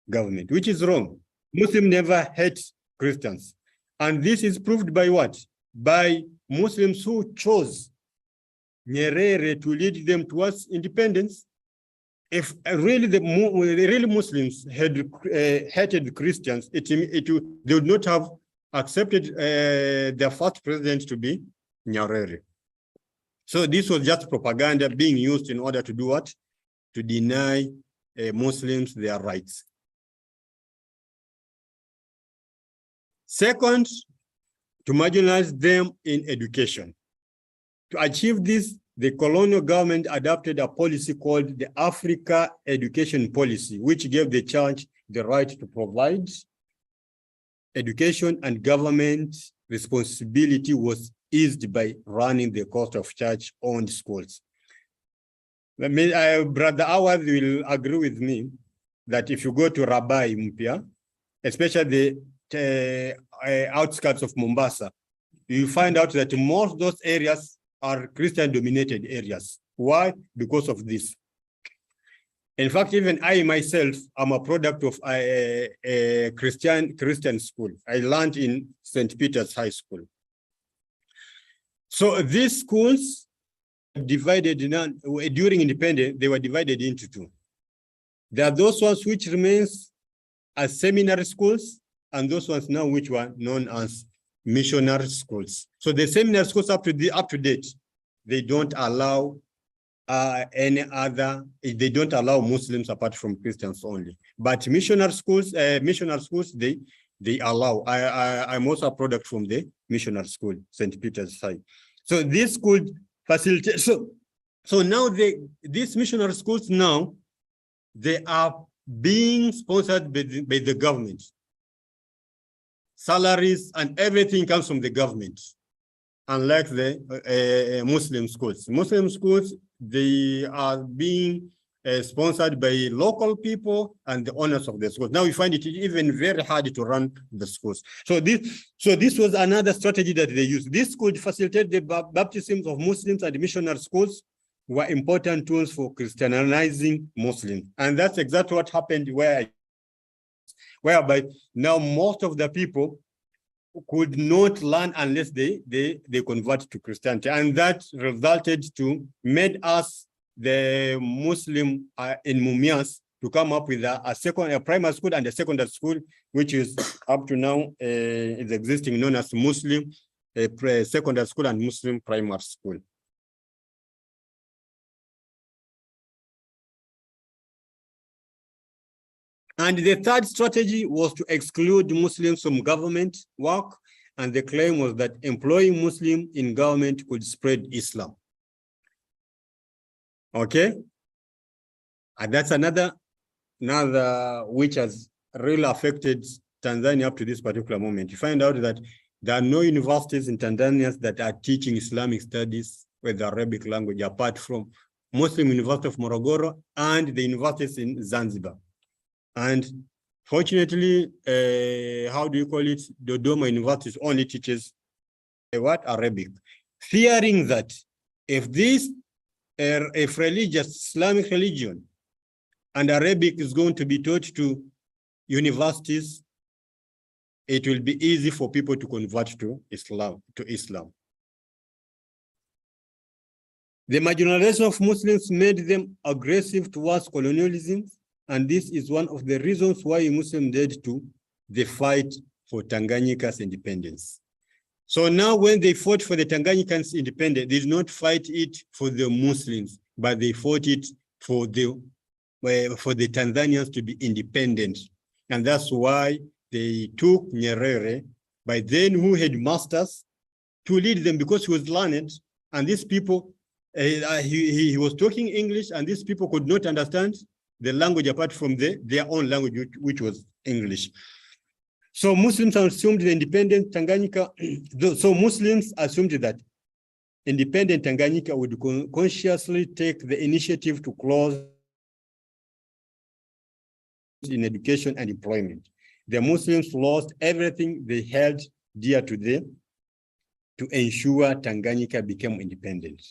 Speaker 3: government, which is wrong. Muslims never hate Christians. And this is proved by what? By Muslims who chose Nyerere to lead them towards independence. If really the Muslims had hated Christians, they would not have accepted their first president to be Nyerere. So this was just propaganda being used in order to do what? To deny Muslims their rights. Second, to marginalize them in education. To achieve this, the colonial government adopted a policy called the Africa Education Policy, which gave the church the right to provide education, and government responsibility was eased by running the cost of church-owned schools. Brother Awad will agree with me that if you go to Rabai Mpya, especially the outskirts of Mombasa, you find out that most of those areas are Christian-dominated areas. Why? Because of this. In fact, even I myself am a product of a Christian school. I learned in St. Peter's High School. So these schools divided during independence, they were divided into 2. There are those ones which remains as seminary schools, and those ones now which were known as missionary schools. So the seminary schools up to date, they don't allow any other, they don't allow Muslims apart from Christians only. But missionary schools, they allow. I'm also a product from the missionary school, St. Peter's High. So this could facilitate. So now these missionary schools now, they are being sponsored by the government. Salaries and everything comes from the government, unlike the Muslim schools. Muslim schools, they are being sponsored by local people and the owners of the schools. Now we find it even very hard to run the schools. So this was another strategy that they used. This could facilitate the baptisms of Muslims, and missionary schools were important tools for Christianizing Muslims. And that's exactly what happened whereby now most of the people could not learn unless they convert to Christianity. And that made us, the Muslim in Mumias, to come up with a primary school and a secondary school, which is up to now is existing, known as Muslim secondary school and Muslim primary school. And the third strategy was to exclude Muslims from government work, and the claim was that employing Muslims in government could spread Islam. Okay, and that's another which has really affected Tanzania up to this particular moment. You find out that there are no universities in Tanzania that are teaching Islamic studies with the Arabic language, apart from Muslim University of Morogoro and the universities in Zanzibar. And Fortunately, how do you call it? Dodoma University only teaches what? Arabic. Fearing that if this, if religious, Islamic religion and Arabic is going to be taught to universities, it will be easy for people to convert to Islam. The marginalization of Muslims made them aggressive towards colonialism, and this is one of the reasons why Muslims led to the fight for Tanganyika's independence. So now when they fought for the Tanganyika's independence, they did not fight it for the Muslims, but they fought it for the Tanzanians to be independent. And that's why they took Nyerere, by then who had masters, to lead them because he was learned, and these people, he was talking English, and these people could not understand the language apart from their own language, which was English. So Muslims assumed the independent Tanganyika. So Muslims assumed that independent Tanganyika would consciously take the initiative to close in education and employment. The Muslims lost everything they held dear to them to ensure Tanganyika became independent.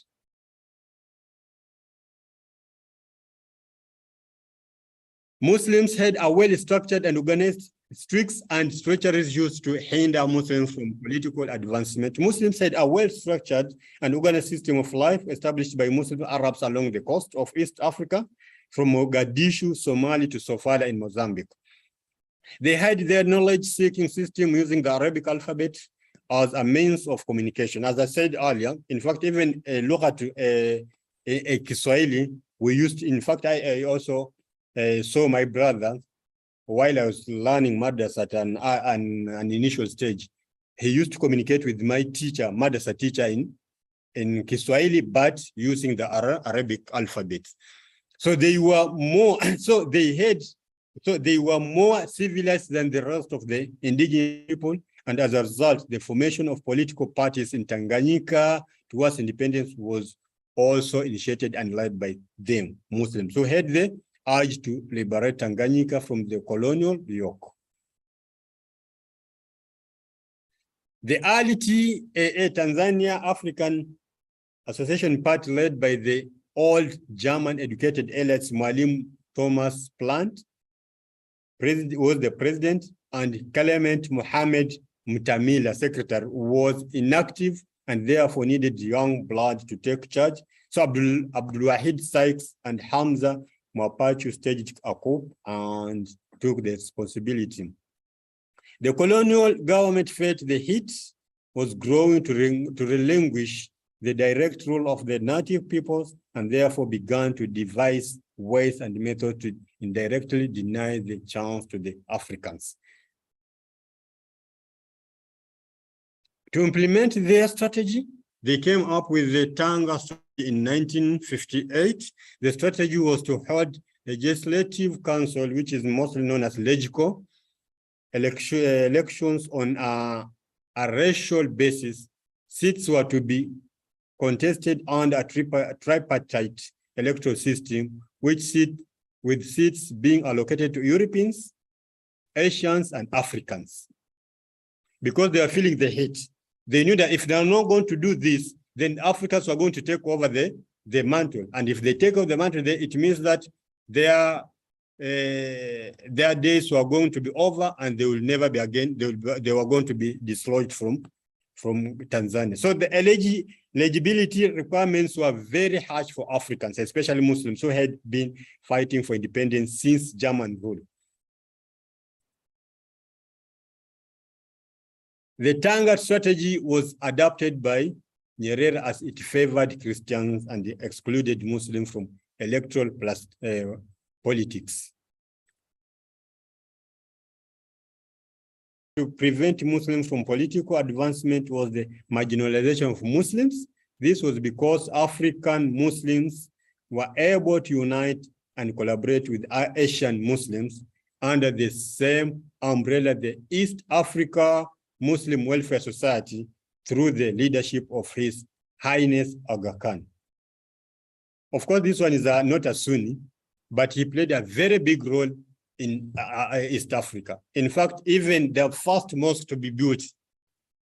Speaker 3: Muslims had a well-structured and organized tricks and strategies used to hinder Muslims from political advancement. Muslims had a well-structured and organized system of life established by Muslim Arabs along the coast of East Africa, from Mogadishu, Somalia to Sofala in Mozambique. They had their knowledge-seeking system using the Arabic alphabet as a means of communication. As I said earlier, in fact, even Kiswahili, we used, in fact, I also saw my brother, while I was learning madrasa at an initial stage, he used to communicate with my teacher, madrasa teacher in Kiswahili, but using the Arabic alphabet. So they were more, they were more civilized than the rest of the indigenous people. And as a result, the formation of political parties in Tanganyika towards independence was also initiated and led by them, Muslims. So had the urge to liberate Tanganyika from the colonial yoke. The early TAA, Tanzania African Association Party, led by the old German educated elites, Mwalimu Thomas Plant, was the president, and Clement Mohammed Mutamila, secretary, was inactive and therefore needed young blood to take charge. So Abdul Wahid Sykes and Hamza Mwapachu staged a coup and took the responsibility. The colonial government felt the heat was growing to relinquish the direct rule of the native peoples, and therefore began to devise ways and methods to indirectly deny the chance to the Africans. To implement their strategy, they came up with the Tanga strategy in 1958. The strategy was to hold a legislative council, which is mostly known as LEGICO, elections on a racial basis. Seats were to be contested under a tripartite electoral system, with seats being allocated to Europeans, Asians, and Africans. Because they are feeling the heat, they knew that if they are not going to do this, then Africans are going to take over the mantle. And if they take over the mantle, it means that their days were going to be over and they will never be again, they were going to be dislodged from Tanzania. So the eligibility requirements were very harsh for Africans, especially Muslims who had been fighting for independence since German rule. The Tanga strategy was adopted by Nyerere as it favored Christians and excluded Muslims from electoral politics. To prevent Muslims from political advancement was the marginalization of Muslims. This was because African Muslims were able to unite and collaborate with Asian Muslims under the same umbrella, the East Africa Muslim Welfare Society, through the leadership of His Highness Aga Khan. Of course, this one is not a Sunni, but he played a very big role in East Africa. In fact, even the first mosque to be built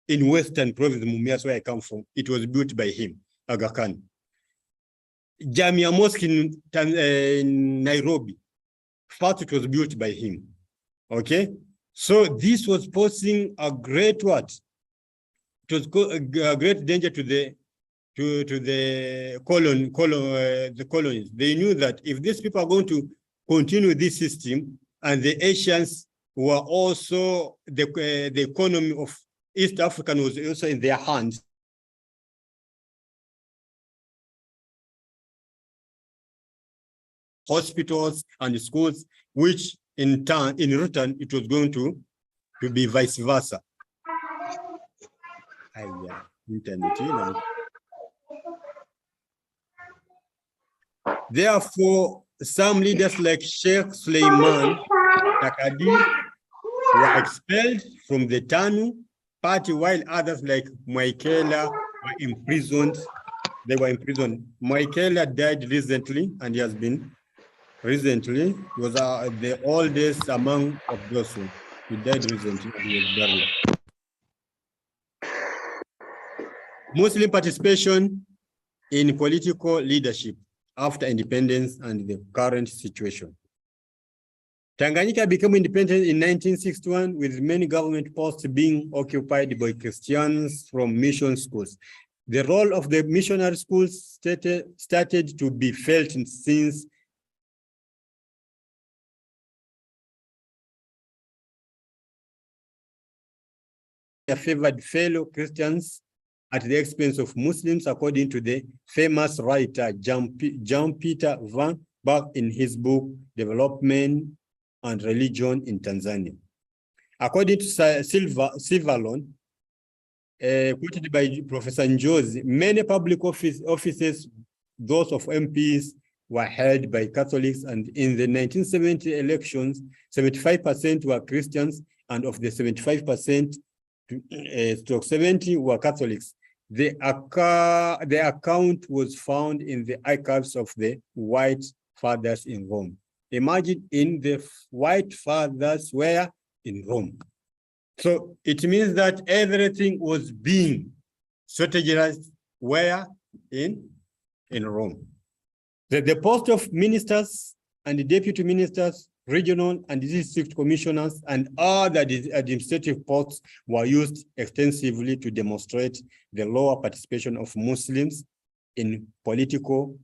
Speaker 3: in Western Province, Mumias, where I come from, it was built by him, Aga Khan. Jamia Mosque in Nairobi, first it was built by him. Okay, so this was posing a great what? It was a great danger to the colonies. They knew that if these people are going to continue this system, and the Asians were also the economy of East Africa was also in their hands. Hospitals and schools, which in return, it was going to be vice versa. Internet. Therefore, some leaders like Sheikh Suleiman Takadi were expelled from the TANU party, while others like Malichela were imprisoned. They were imprisoned. Malichela died recently, and he has been recently, was the oldest among of those who he died recently, and he was buried. Muslim participation in political leadership after independence and the current situation. Tanganyika became independent in 1961 with many government posts being occupied by Christians from mission schools. The role of the missionary schools started to be felt since favored fellow Christians at the expense of Muslims, according to the famous writer John Peter Van Bach in his book, Development and Religion in Tanzania. According to Silverlon, quoted by Professor Njozi, many public offices, those of MPs, were held by Catholics, and in the 1970 elections, 75% were Christians, and of the 75%, 70 were Catholics. The account was found in the archives of the White Fathers in Rome. Imagine, in the White Fathers were in Rome. So it means that everything was being strategized where? In Rome. The post of ministers and the deputy ministers, regional and district commissioners, and other administrative posts were used extensively to demonstrate the lower participation of Muslims in political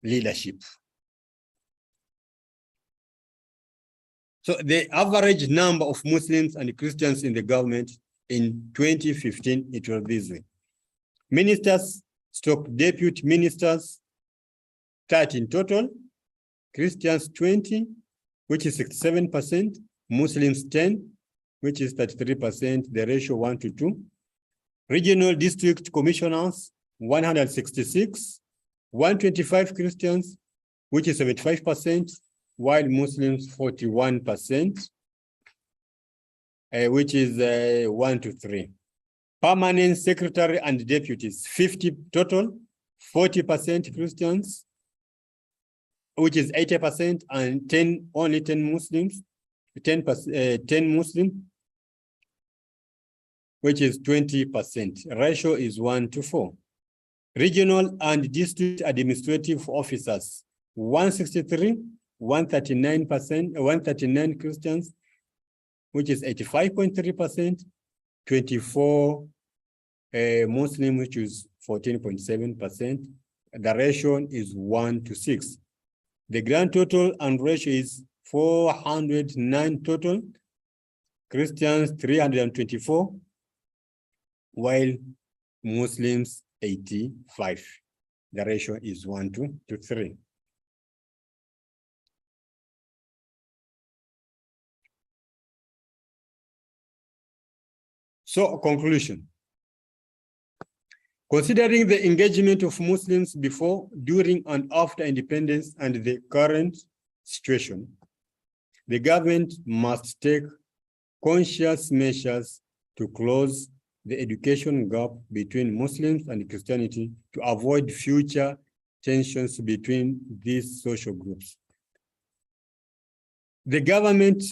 Speaker 3: leadership. So the average number of Muslims and Christians in the government in 2015, it was this way. Ministers, deputy ministers, 13 total, Christians 20, which is 67%, Muslims 10, which is 33%, the ratio 1 to 2. Regional district commissioners, 166, 125 Christians, which is 75%, while Muslims 41%, which is 1 to 3. Permanent secretary and deputies, 50 total, 40% Christians, which is 80%, and only 10 Muslims, 10 Muslim, which is 20%. Ratio is 1 to 4. Regional and district administrative officers, 163, 139 Christians, which is 85.3%, 24 Muslim, which is 14.7%. The ratio is 1 to 6. The grand total and ratio is 409 total, Christians 324, while Muslims 85. The ratio is 1 to 3. So, conclusion. Considering the engagement of Muslims before, during, and after independence and the current situation, the government must take conscious measures to close the education gap between Muslims and Christianity to avoid future tensions between these social groups. the government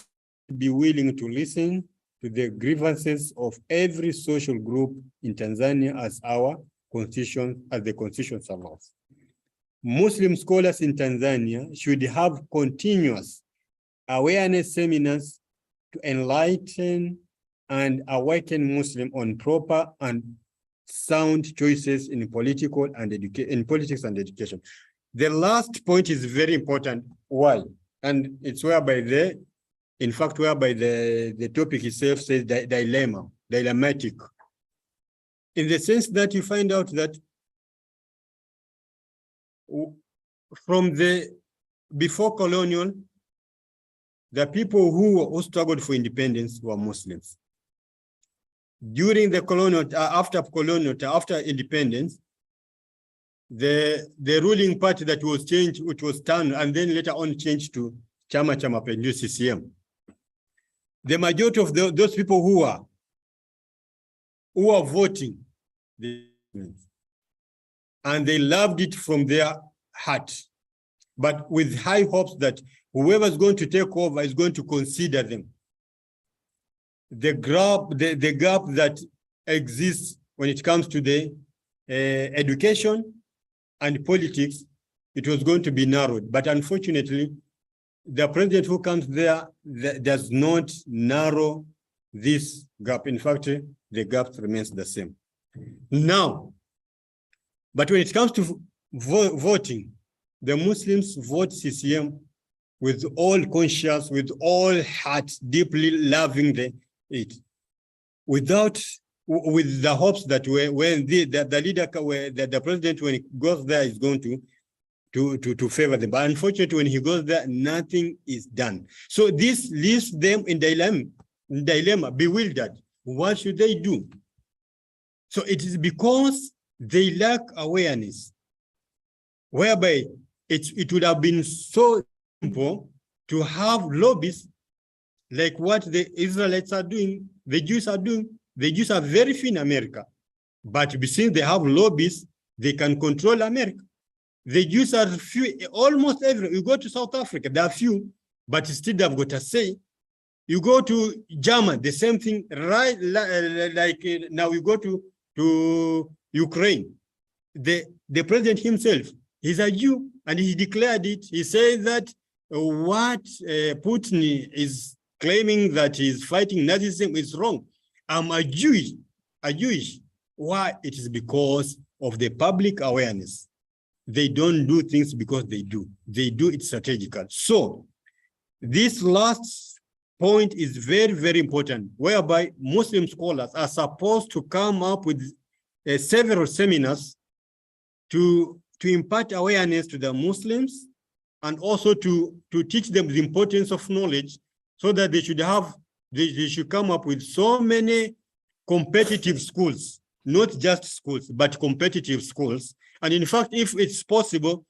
Speaker 3: be willing to listen to the grievances of every social group in Tanzania as our constitution, as the constitution allows. Muslim scholars in Tanzania should have continuous awareness seminars to enlighten and awaken Muslims on proper and sound choices in political and politics and education. The last point is very important. Why? And it's whereby the topic itself says dilemmatic. In the sense that you find out that from the before colonial, the people who struggled for independence were Muslims. During the colonial, after independence, the ruling party that was changed, which was turned and then later on changed to Chama cha Mapinduzi CCM. The majority of those people who are voting, and they loved it from their heart, but with high hopes that whoever is going to take over is going to consider them. The gap that exists when it comes to the education and politics, it was going to be narrowed. But unfortunately, the president who comes there does not narrow this gap. In fact, the gap remains the same. Now, but when it comes to voting, the Muslims vote CCM with all conscience, with all heart, deeply loving it, with the hopes that when the leader, the president, when he goes there, is going to favor them. But unfortunately, when he goes there, nothing is done. So this leaves them in dilemma, bewildered. What should they do? So it is because they lack awareness, whereby it would have been so simple to have lobbies like what the Israelites are doing, the Jews are doing. The Jews are very few in America, but since they have lobbies, they can control America. The Jews are few, almost everywhere. You go to South Africa, there are few, but still they've got a say. You go to Germany, the same thing, right? Like now you go to Ukraine. The president himself, he's a Jew, and he declared it. He said that what Putin is claiming that he's fighting Nazism is wrong. I'm a Jewish. Why? It is because of the public awareness. They don't do things because they do. They do it strategically. So this last point is very, very important, whereby Muslim scholars are supposed to come up with several seminars to impart awareness to the Muslims, and also to teach them the importance of knowledge, so that they should come up with so many competitive schools, not just schools, but competitive schools. And in fact, if it's possible,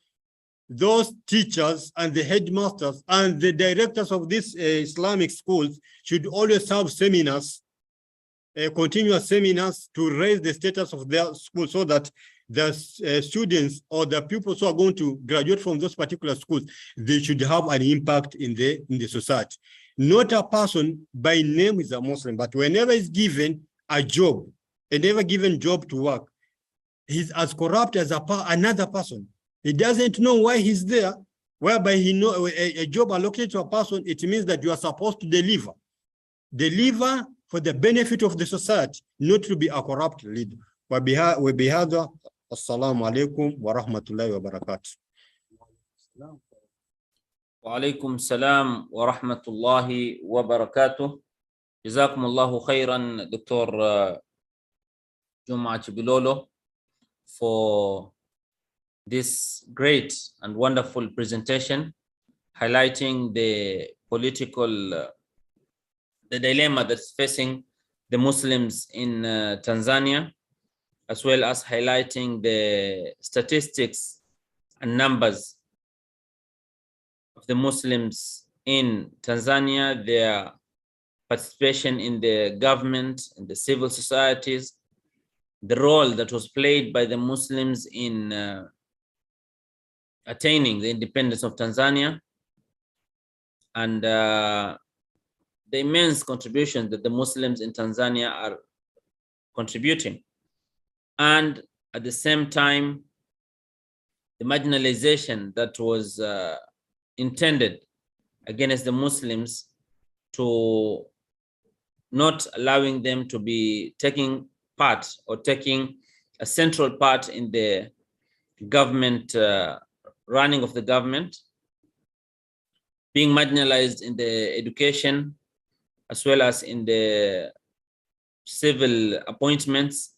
Speaker 3: those teachers and the headmasters and the directors of these Islamic schools should always have seminars, continuous seminars, to raise the status of their school, so that the students or the pupils who are going to graduate from those particular schools, they should have an impact in the society. Not a person by name is a Muslim, but whenever he's given a job, never given job to work, he's as corrupt as another person. He doesn't know why he's there, whereby he know a job allocated to a person, it means that you are supposed to deliver for the benefit of the society, not to be a corrupt leader. وبهذا السلام عليكم ورحمة الله وبركاته.
Speaker 2: وعليكم السلام ورحمة الله وبركاته. جزاكم الله خيرا دكتور Juma Chibilolo for this great and wonderful presentation, highlighting the political, the dilemma that's facing the Muslims in Tanzania, as well as highlighting the statistics and numbers of the Muslims in Tanzania, their participation in the government and the civil societies, the role that was played by the Muslims in attaining the independence of Tanzania, and the immense contribution that the Muslims in Tanzania are contributing. And at the same time, the marginalization that was intended against the Muslims, to not allowing them to be taking part or taking a central part in the government, running of the government, being marginalized in the education, as well as in the civil appointments,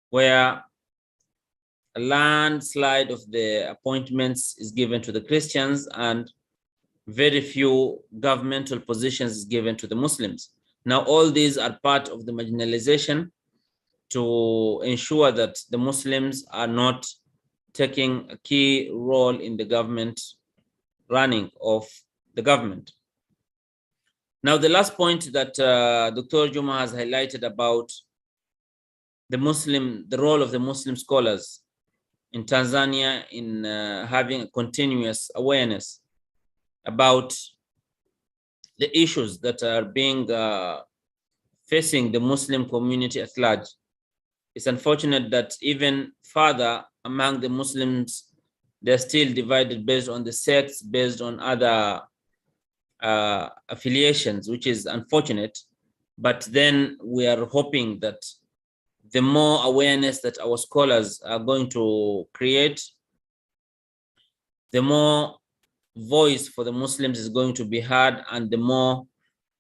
Speaker 2: where a landslide of the appointments is given to the Christians and very few governmental positions is given to the Muslims. Now, all these are part of the marginalization to ensure that the Muslims are not taking a key role in the government running of the government. Now, the last point that Dr. Juma has highlighted about the role of the Muslim scholars in Tanzania in having a continuous awareness about the issues that are being facing the Muslim community at large. It's unfortunate that even further among the Muslims, they're still divided based on the sects, based on other affiliations, which is unfortunate. But then we are hoping that the more awareness that our scholars are going to create, the more voice for the Muslims is going to be heard, and the more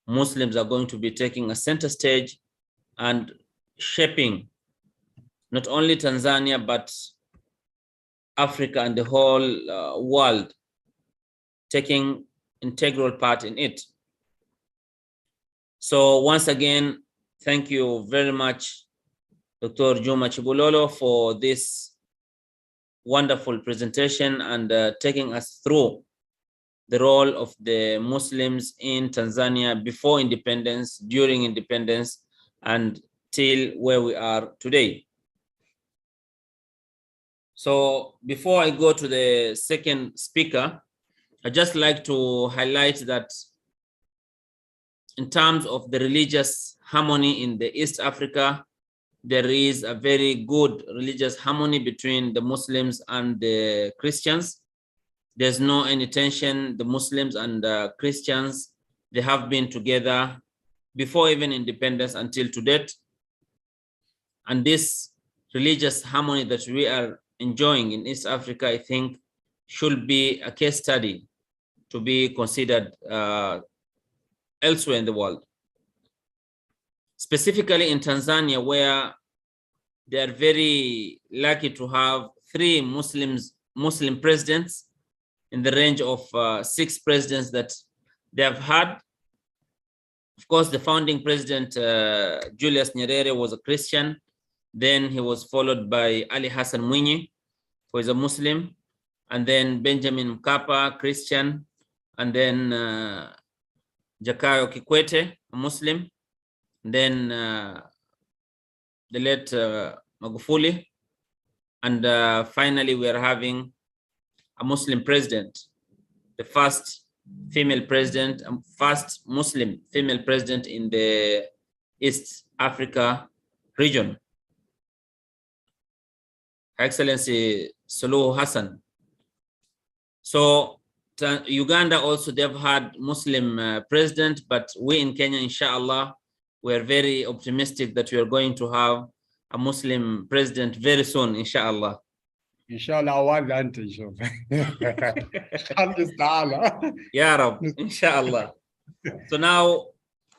Speaker 2: Muslims are going to be taking a center stage and shaping not only Tanzania, but Africa and the whole world, taking integral part in it. So once again, thank you very much, Dr. Juma Chibulolo, for this wonderful presentation and taking us through the role of the Muslims in Tanzania before independence, during independence, and till where we are today. So before I go to the second speaker, I'd just like to highlight that in terms of the religious harmony in the East Africa, there is a very good religious harmony between the Muslims and the Christians. There's no any tension. The Muslims and the Christians, they have been together before even independence until to date. And this religious harmony that we are enjoying in East Africa, I think, should be a case study to be considered elsewhere in the world. Specifically in Tanzania, where they are very lucky to have 3 Muslim presidents in the range of 6 presidents that they have had. Of course, the founding president, Julius Nyerere, was a Christian. Then he was followed by Ali Hassan Mwinyi, who is a Muslim. And then Benjamin Mkapa, Christian. And then Jakaya Kikwete, a Muslim. Then the late Magufuli. And finally, we are having a Muslim president, the first female president, first Muslim female president in the East Africa region, Her Excellency Suluhu Hassan. So Uganda also, they've had Muslim president, but we in Kenya, inshallah, we're very optimistic that we are going to have a Muslim president very soon, inshallah.
Speaker 3: Inshallah, one advantage.
Speaker 2: Ya Rab, inshallah. So now,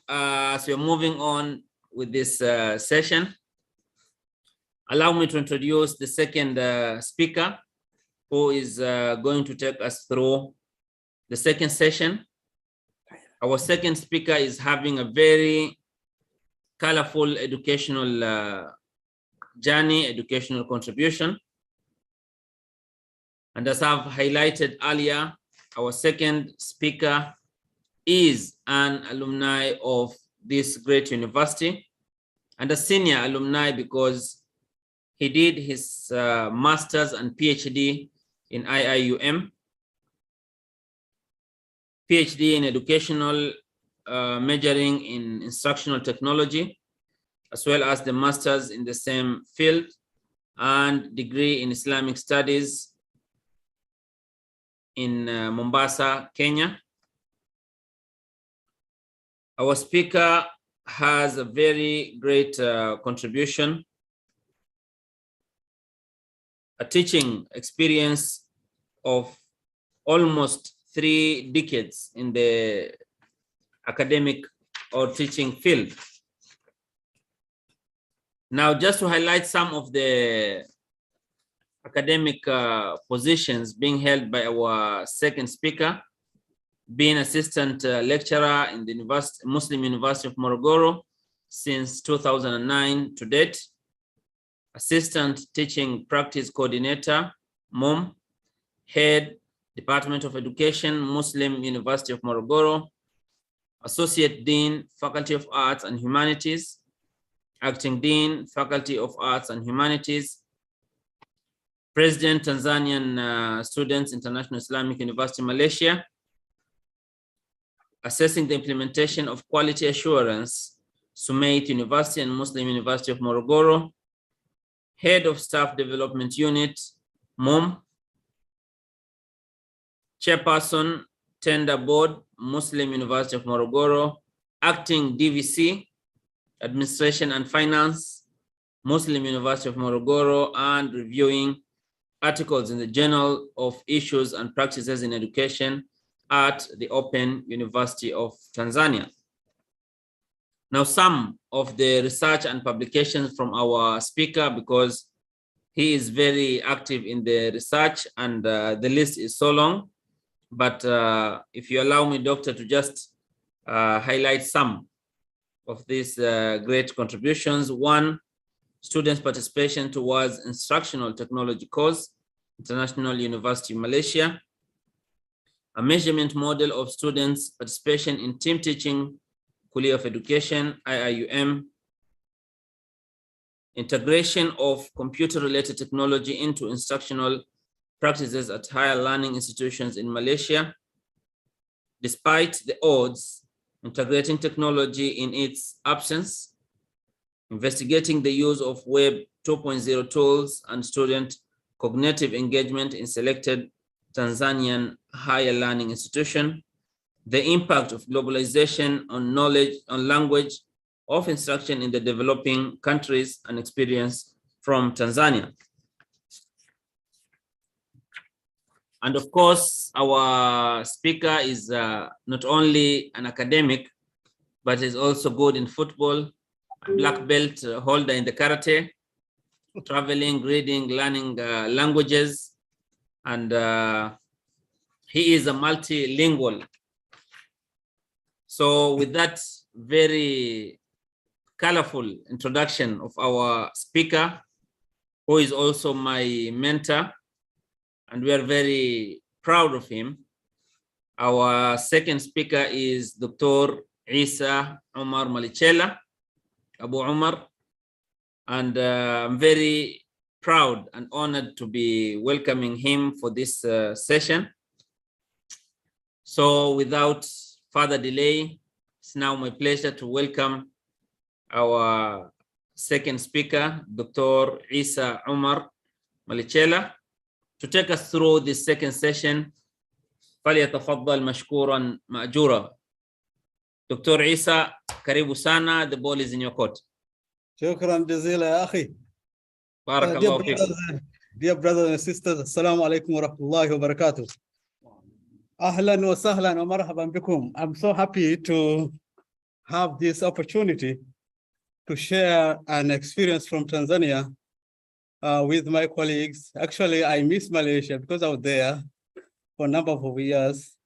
Speaker 2: as we're moving on with this session, allow me to introduce the second speaker, who is going to take us through the second session. Our second speaker is having a very colorful educational journey, educational contribution. And as I've highlighted earlier, our second speaker is an alumni of this great university and a senior alumni because he did his master's and PhD in IIUM. PhD in educational majoring in instructional technology, as well as the master's in the same field and degree in Islamic studies in Mombasa, Kenya. Our speaker has a very great contribution, a teaching experience of almost 3 decades in the academic or teaching field. Now, just to highlight some of the academic positions being held by our second speaker, being assistant lecturer in the Muslim University of Morogoro since 2009 to date, assistant teaching practice coordinator, MOM, head Department of Education, Muslim University of Morogoro, associate dean, Faculty of Arts and Humanities, acting dean, Faculty of Arts and Humanities, president, Tanzanian Students International Islamic University, Malaysia, assessing the implementation of quality assurance, Sumait University and Muslim University of Morogoro, head of staff development unit, MOM, chairperson, tender board, Muslim University of Morogoro, acting DVC, administration and finance, Muslim University of Morogoro, and reviewing articles in the Journal of Issues and Practices in Education at the Open University of Tanzania. Now, some of the research and publications from our speaker, because he is very active in the research and the list is so long, but if you allow me, Doctor, to just highlight some of these great contributions. One, students' participation towards instructional technology course, International University of Malaysia, a measurement model of students' participation in team teaching, Kulia of Education, IIUM, integration of computer-related technology into instructional practices at higher learning institutions in Malaysia. Despite the odds, integrating technology in its absence, investigating the use of Web 2.0 tools and student cognitive engagement in selected Tanzanian higher learning institution, the impact of globalization on knowledge, on language of instruction in the developing countries, and experience from Tanzania. And of course, our speaker is not only an academic, but is also good in football, a black belt holder in the karate, traveling, reading, learning languages, and he is a multilingual. So with that very colorful introduction of our speaker, who is also my mentor, and we are very proud of him. Our second speaker is Dr. Isa Omar Malichela, Abu Umar, and I'm very proud and honored to be welcoming him for this session. So without further delay, it's now my pleasure to welcome our second speaker, Dr. Isa Omar Malichela, to take us through this second session. فليتفضل مشكورا مأجورا. Dr. Isa, karibu sana, the ball is in your court.
Speaker 4: شكرا جزيلا يا أخي.
Speaker 2: بارك الله فيكم.
Speaker 4: Dear brothers and sisters, السلام عليكم ورحمة الله وبركاته. أهلا وسهلا ومرحبا بكم. I'm so happy to have this opportunity to share an experience from Tanzania with my colleagues. Actually, I miss Malaysia because I was there for a number of years.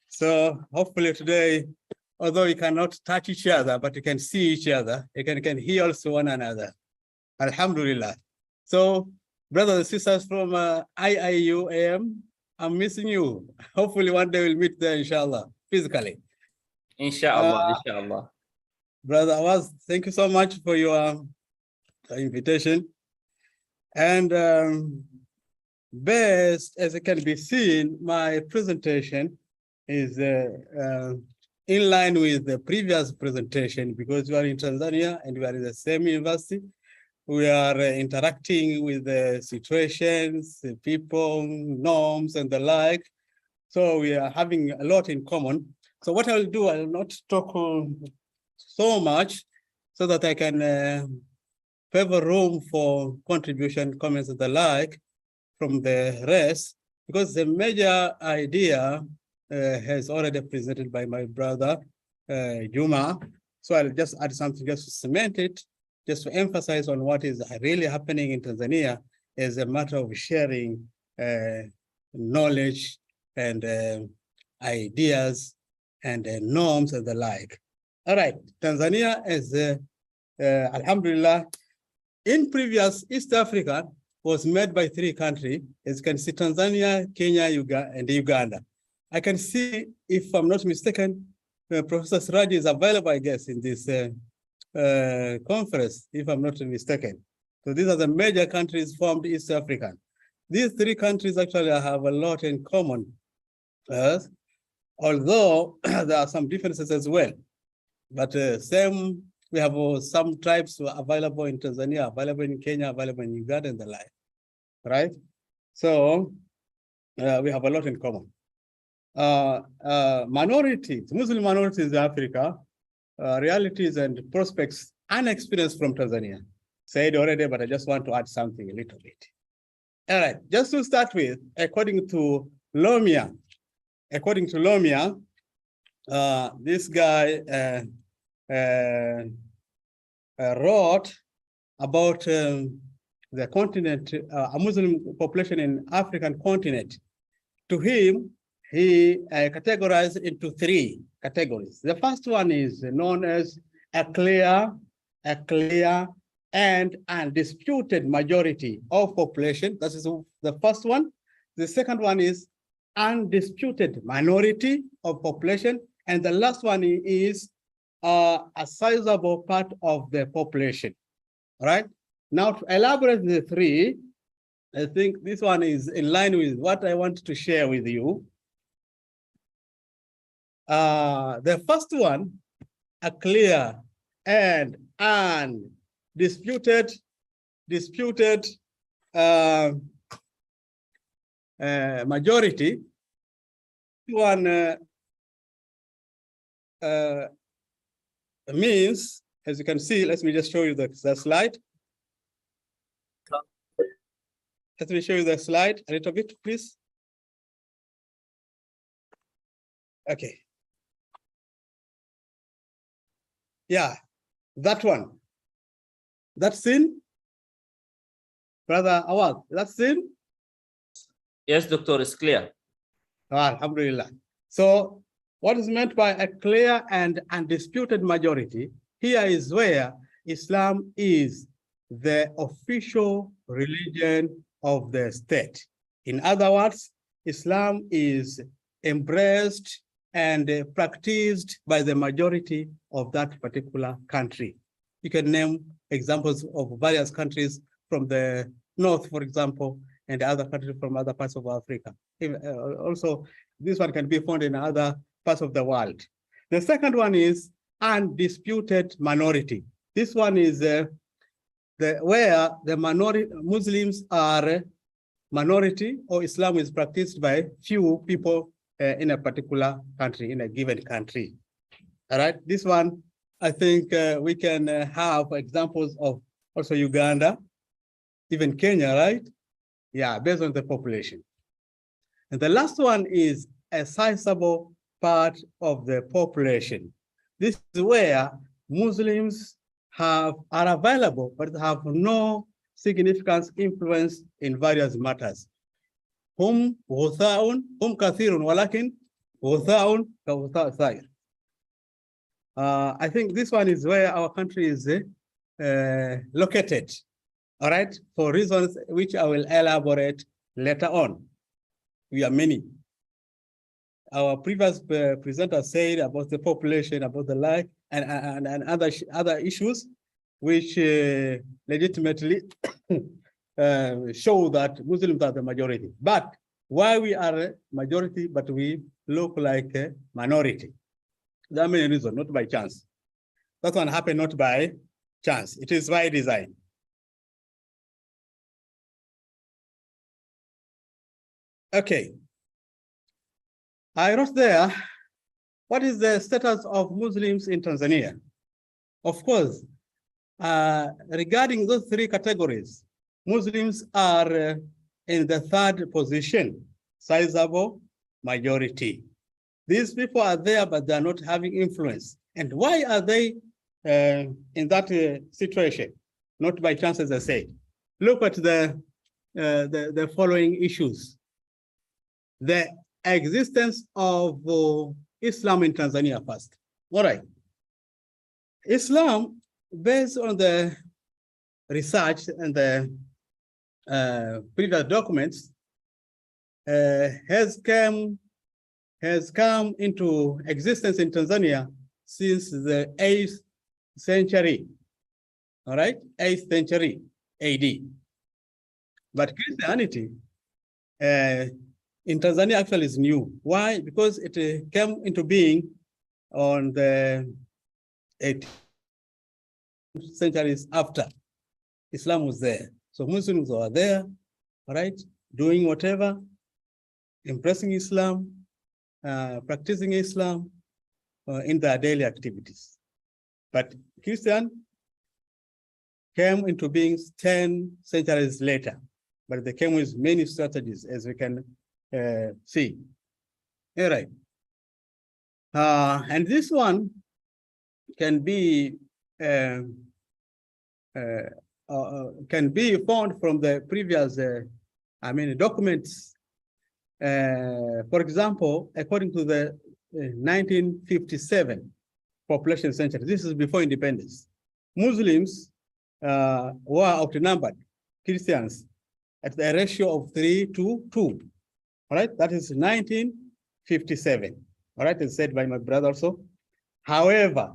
Speaker 4: So hopefully today, although we cannot touch each other, but you can see each other, you can hear also one another. Alhamdulillah. So brothers and sisters from IIUM, I'm missing you. Hopefully one day we'll meet there, inshallah, physically.
Speaker 2: Inshallah, inshallah.
Speaker 4: Brother Awaz, thank you so much for your invitation. And best as it can be seen, my presentation is in line with the previous presentation, because we are in Tanzania and we are in the same university. We are interacting with the situations, the people, norms, and the like. So we are having a lot in common. So what I'll do, I'll not talk so much so that I can favor room for contribution, comments, and the like from the rest, because the major idea has already presented by my brother, Umar. So I'll just add something just to cement it, just to emphasize on what is really happening in Tanzania as a matter of sharing knowledge and ideas and norms and the like. All right, Tanzania is, alhamdulillah, in previous East Africa was made by 3 countries. As you can see, Tanzania, Kenya, and Uganda. I can see, if I'm not mistaken, Professor Siraji is available, I guess, in this conference, if I'm not mistaken. So these are the major countries formed East Africa. These 3 countries actually have a lot in common, although there are some differences as well. But we have some tribes available in Tanzania, available in Kenya, available in Uganda, and the like, right? So we have a lot in common. Minorities, Muslim minorities in Africa, realities and prospects unexperienced from Tanzania. Said already, but I just want to add something a little bit. All right, just to start with, according to Lomia, this guy wrote about the continent, a Muslim population in African continent. To him, he categorized into 3 categories. The first one is known as a clear and undisputed majority of population. That is the first one. The second one is undisputed minority of population. And the last one is a sizable part of the population. All right. Now, to elaborate the 3, I think this one is in line with what I want to share with you. The first one, a clear and undisputed majority. One means, as you can see, let me just show you the slide. Let me show you the slide a little bit, please. Okay. Yeah, that one. That's in, Brother Awad, that's in?
Speaker 2: Yes, doctor, it's clear.
Speaker 4: Alhamdulillah. So what is meant by a clear and undisputed majority? Here is where Islam is the official religion of the state. In other words, Islam is embraced and practiced by the majority of that particular country. You can name examples of various countries from the north, for example, and other countries from other parts of Africa. Also, this one can be found in other parts of the world. The second one is undisputed minority. This one is where the minority Muslims are minority, or Islam is practiced by few people in a particular country, in a given country. All right, this one, I think we can have examples of also Uganda, even Kenya, right? Yeah, based on the population. And the last one is a sizable part of the population. This is where Muslims are available, but have no significant influence in various matters. Hum kathirun, walakin ghutha'un ka ghutha' thair. I think this one is where our country is located, all right, for reasons which I will elaborate later on. We are many. Our previous presenter said about the population, about the like, and other issues, which legitimately show that Muslims are the majority. But why we are a majority, but we look like a minority. There are many reasons, not by chance. That one happened not by chance. It is by design. Okay. I wrote there, what is the status of Muslims in Tanzania? Of course, regarding those three categories, Muslims are in the third position, sizable majority. These people are there, but they're not having influence. And why are they in that situation? Not by chance, as I said. Look at the following issues. The existence of Islam in Tanzania first. All right. Islam, based on the research and the previous documents, has come into existence in Tanzania since the 8th century. All right, 8th century AD. But Christianity in Tanzania actually is new. Why? Because it came into being on the 18th centuries after Islam was there. So Muslims were there, all right, doing whatever, impressing Islam, practicing Islam in their daily activities. But Christian came into being 10 centuries later, but they came with many strategies, as we can see. All right. And this one can be found from the previous, documents. For example, according to the 1957 population census, this is before independence, Muslims were outnumbered Christians at the ratio of 3 to 2. All right, that is 1957. All right, it's said by my brother also. However,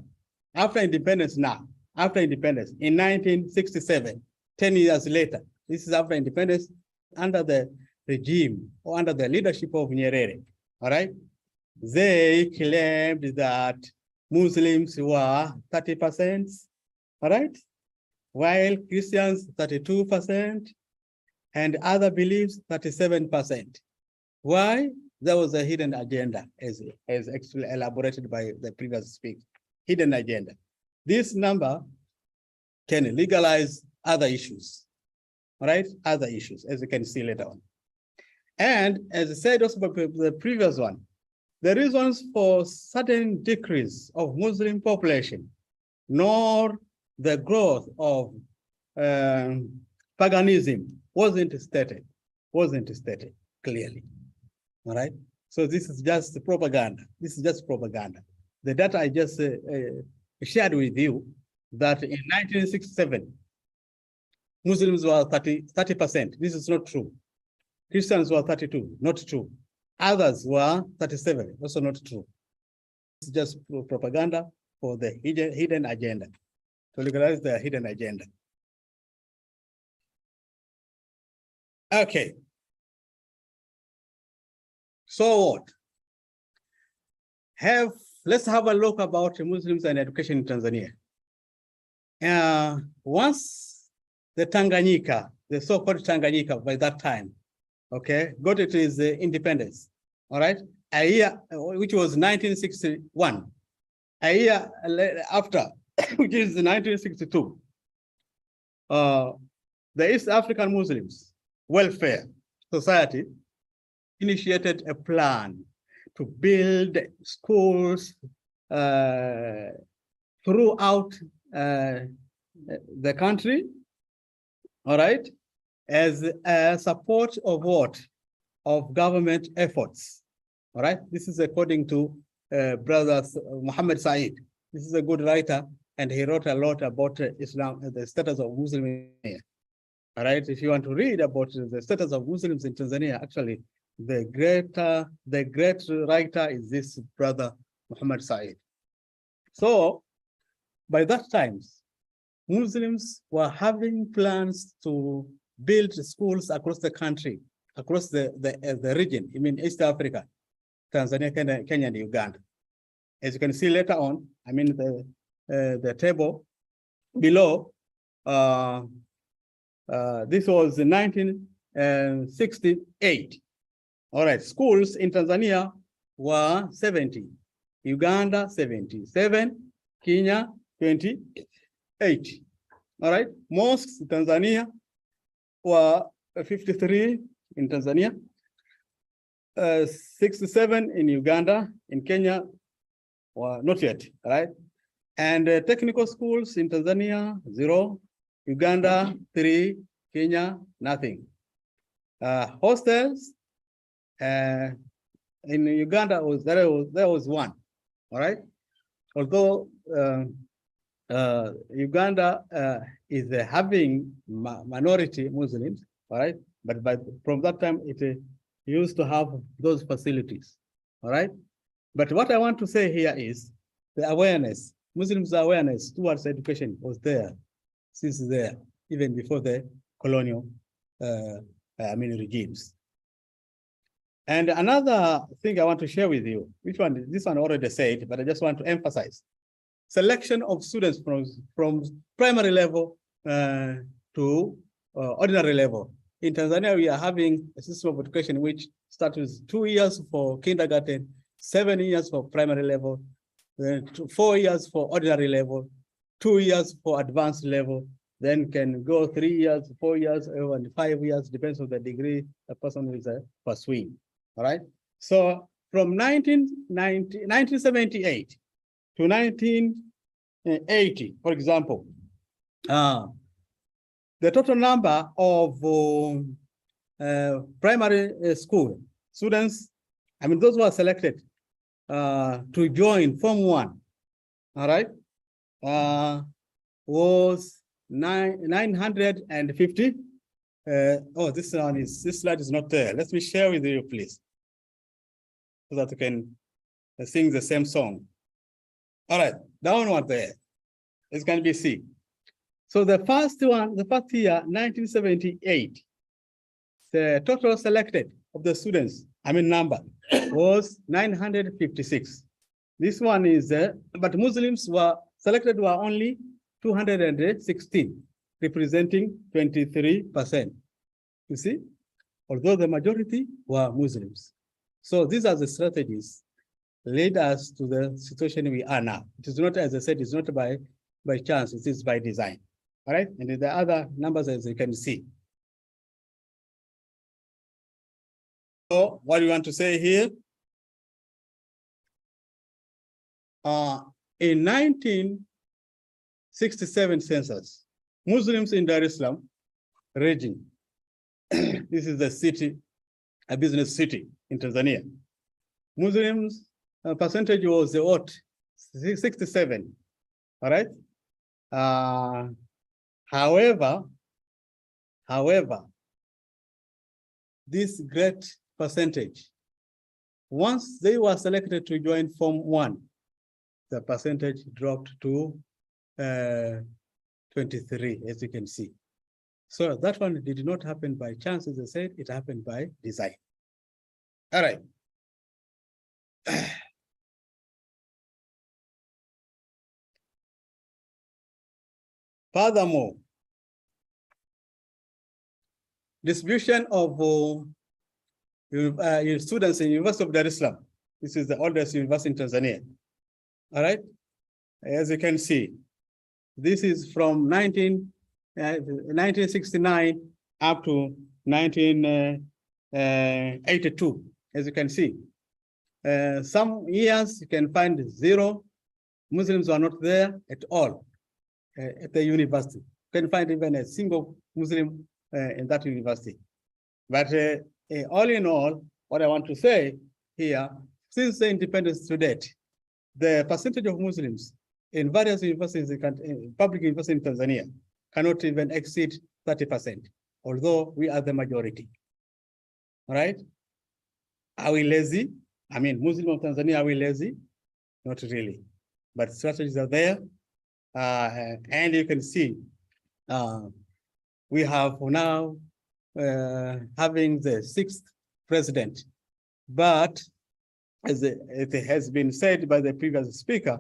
Speaker 4: after independence now, in 1967, 10 years later, this is after independence, under the regime or under the leadership of Nyerere, all right, they claimed that Muslims were 30%, all right, while Christians 32%, and other beliefs 37%. Why? There was a hidden agenda, as actually elaborated by the previous speaker. Hidden agenda. This number can legalize other issues, all right? Other issues, as you can see later on. And as I said also by the previous one, the reasons for sudden decrease of Muslim population, nor the growth of paganism wasn't stated clearly, all right? So this is just propaganda. This is just propaganda. The data I just shared with you, that in 1967, Muslims were 30%. This is not true. Christians were 32, not true. Others were 37, also not true. It's just propaganda for the hidden agenda, to legalize the hidden agenda. Okay. So what? Let's have a look about Muslims and education in Tanzania. Once the Tanganyika, the so-called Tanganyika by that time, okay, got it is independence, all right? A year, which was 1961. A year after, which is 1962, the East African Muslims Welfare Society initiated a plan to build schools throughout the country, all right, as a support of what? Of government efforts, all right? This is according to Brother Muhammad Said. This is a good writer, and he wrote a lot about Islam, the status of Muslims here. All right, if you want to read about the status of Muslims in Tanzania, actually, the great writer is this brother Muhammad Said. So by that time, Muslims were having plans to build schools across the country, across the region, I mean East Africa. Tanzania, Kenya, and Uganda. As you can see later on, I mean the table below, this was in 1968. All right, schools in Tanzania were 70, Uganda 77, Kenya 28. All right, mosques in Tanzania were 53 in Tanzania, 67 in Uganda, in Kenya were not yet, right? And technical schools in Tanzania, 0, Uganda, 3, Kenya, nothing. Hostels in Uganda there was 1, all right? Although Uganda is having minority Muslims, all right? But from that time, it used to have those facilities, all right? But what I want to say here is the awareness, Muslims' awareness towards education was there, since there, even before the colonial, regimes. And another thing I want to share with you, this one already said, but I just want to emphasize. Selection of students from primary level to ordinary level. In Tanzania, we are having a system of education which starts with 2 years for kindergarten, 7 years for primary level, 4 years for ordinary level, 2 years for advanced level, then can go 3 years, 4 years, and 5 years, depends on the degree the person is pursuing. All right. So from 1978 to 1980, for example, the total number of primary school students, I mean, those who are selected to join Form 1, all right, was 950. Oh, this slide is not there. Let me share with you, please, so that you can sing the same song. All right, down one there. It's going to be C. So the first year, 1978, the total selected of the students, number, was 956. This one is, but Muslims were selected were only 216, representing 23%. You see, although the majority were Muslims. So these are the strategies led us to the situation we are now. It is not, as I said, it's not by chance, it is by design. All right, and the other numbers, as you can see. So what do you want to say here? In 1967 census, Muslims in Dar es Salaam region, this is the city, a business city in Tanzania. Muslims percentage was what? 67, all right? However, this great percentage, once they were selected to join Form 1, the percentage dropped to 23, as you can see. So that one did not happen by chance, as I said, it happened by design. All right. Furthermore, distribution of students in University of Dar es Salaam. This is the oldest university in Tanzania. All right. As you can see, this is from 1969 up to 1982. As you can see, some years you can find 0. Muslims are not there at all at the university. You can find even a single Muslim in that university. But all in all, what I want to say here, since the independence to date, the percentage of Muslims in various universities, public universities in Tanzania, cannot even exceed 30%, although we are the majority. All right? Are we lazy? Muslim of Tanzania, are we lazy? Not really, but strategies are there. And you can see, we have now having the 6th president, but as it has been said by the previous speaker,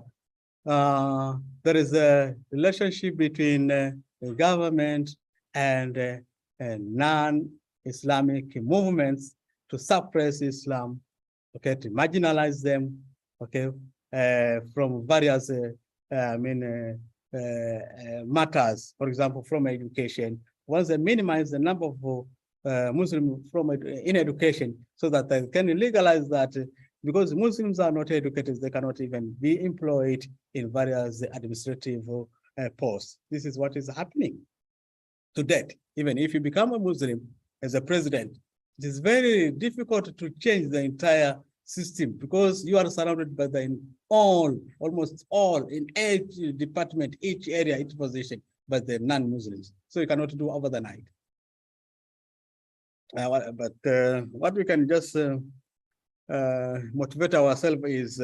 Speaker 4: there is a relationship between the government and non-Islamic movements to suppress Islam, okay, to marginalize them, okay, from various matters, for example, from education. Once they minimize the number of Muslims in education, so that they can legalize that, because Muslims are not educated, they cannot even be employed in various administrative posts. This is what is happening to date. Even if you become a Muslim as a president, it is very difficult to change the entire system, because you are surrounded by almost all, in each department, each area, each position, by the non-Muslims. So you cannot do over the night. But what we can just motivate ourselves is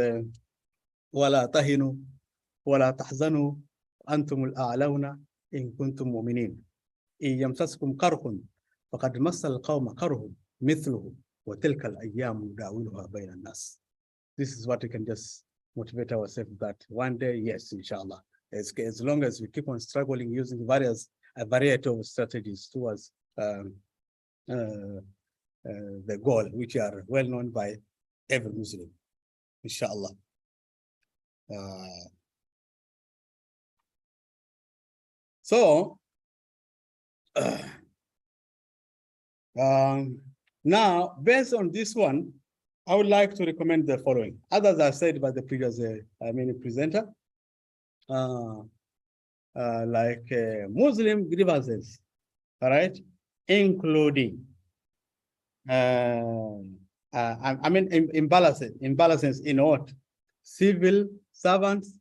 Speaker 4: ولا تهنوا ولا تحزنوا أنتم الأعلون إن كنتم مؤمنين إن يمسسكم قرح فقد مس القوم قرح مثله وتلك الأيام نداولها بين الناس. This is what we can just motivate ourselves, that one day, yes, inshallah, as long as we keep on struggling using a variety of strategies towards the goal, which are well known by every Muslim, inshallah. Now, based on this one, I would like to recommend the following. Others are said by the previous presenter, like Muslim grievances, all right, including imbalances in what? Civil servants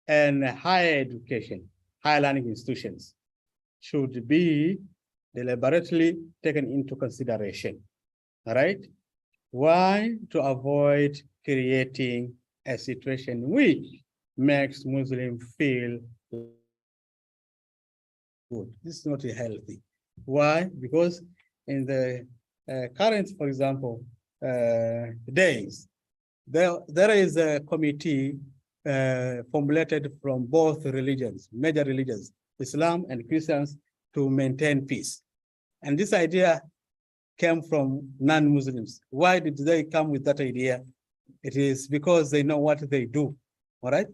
Speaker 4: and higher education, higher learning institutions should be deliberately taken into consideration, all right? Why? To avoid creating a situation which makes Muslims feel good. This is not healthy. Why? Because in the current, for example, days, there is a committee formulated from both religions, major religions, Islam and Christians, to maintain peace. And this idea came from non-Muslims. Why did they come with that idea? It is because they know what they do, all right?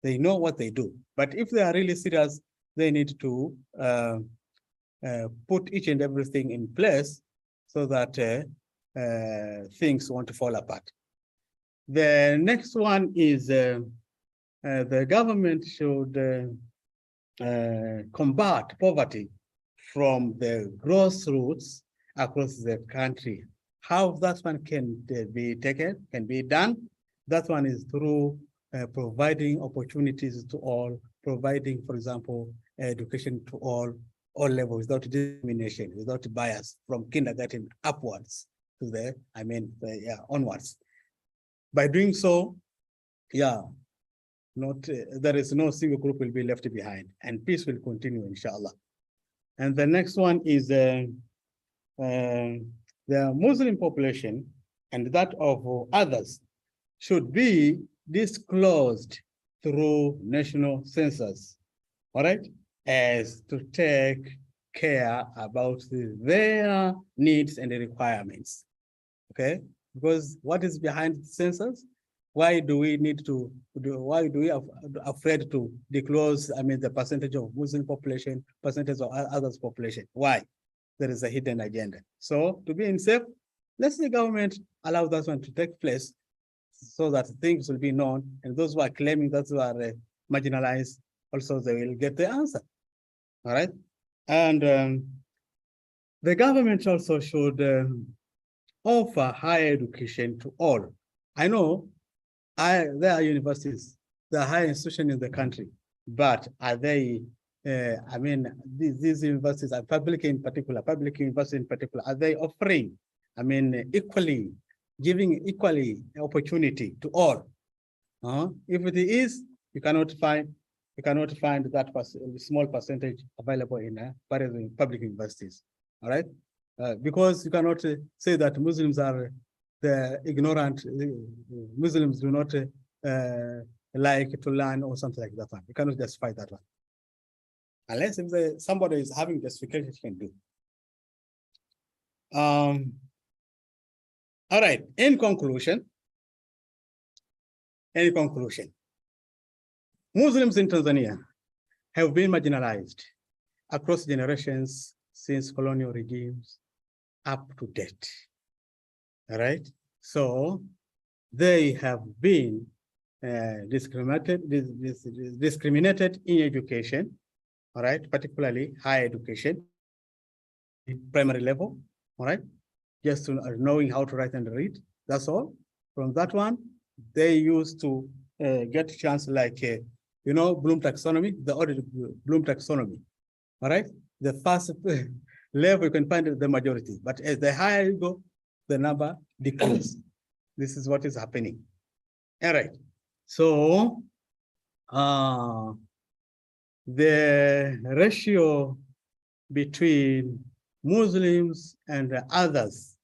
Speaker 4: They know what they do. But if they are really serious, they need to put each and everything in place so that things won't fall apart. The next one is the government should combat poverty from the grassroots across the country. How that one can be taken, can be done, that one is through providing opportunities to all, providing, for example, education to all levels, without discrimination, without bias, from kindergarten upwards to the, onwards. By doing so, there is no single group will be left behind, and peace will continue, inshallah. And the next one is the Muslim population and that of others should be disclosed through national census, all right, as to take care about their needs and requirements, okay? Because what is behind the census? Why do we need to why do we are afraid to disclose, the percentage of Muslim population, percentage of others population? Why? There is a hidden agenda. So to be safe, let's the government allow that one to take place so that things will be known, and those who are claiming that they are marginalized, also they will get the answer, all right? And the government also should offer higher education to all. I know there are universities, there are higher institutions in the country, but are they, these universities are public universities in particular, are they offering, equally, giving equally opportunity to all? If it is, you cannot find that small percentage available in public universities, all right? Because you cannot say that Muslims are the ignorant Muslims do not like to learn or something like that one. You cannot justify that one. Unless if somebody is having justification, he can do. All right, in conclusion, Muslims in Tanzania have been marginalized across generations since colonial regimes up to date. All right, so they have been discriminated in education, all right, particularly higher education, primary level, all right, just knowing how to write and read, that's all. From that one, they used to get a chance like, you know, Bloom taxonomy, the audit Bloom taxonomy, all right? The first level you can find the majority, but as the higher you go, the number decreases. This is what is happening. All right, so the ratio between Muslims and others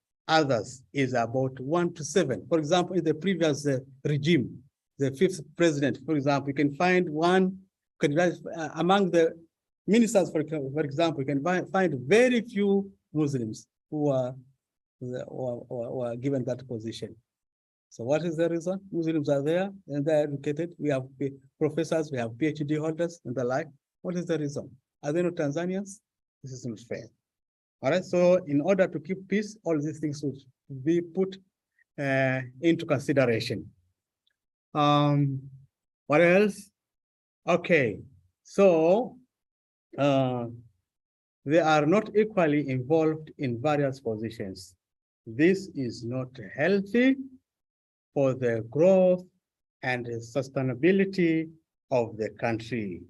Speaker 4: is about 1 to 7. For example, in the previous regime, the 5th president, for example, you can find one, among the ministers, for example, you can find very few Muslims who are given that position. So what is the reason? Muslims are there and they're educated. We have professors, we have PhD holders and the like. What is the reason? Are they not Tanzanians? This is not fair. All right, so in order to keep peace, all these things should be put into consideration. What else? Okay, so they are not equally involved in various positions. This is not healthy for the growth and the sustainability of the country.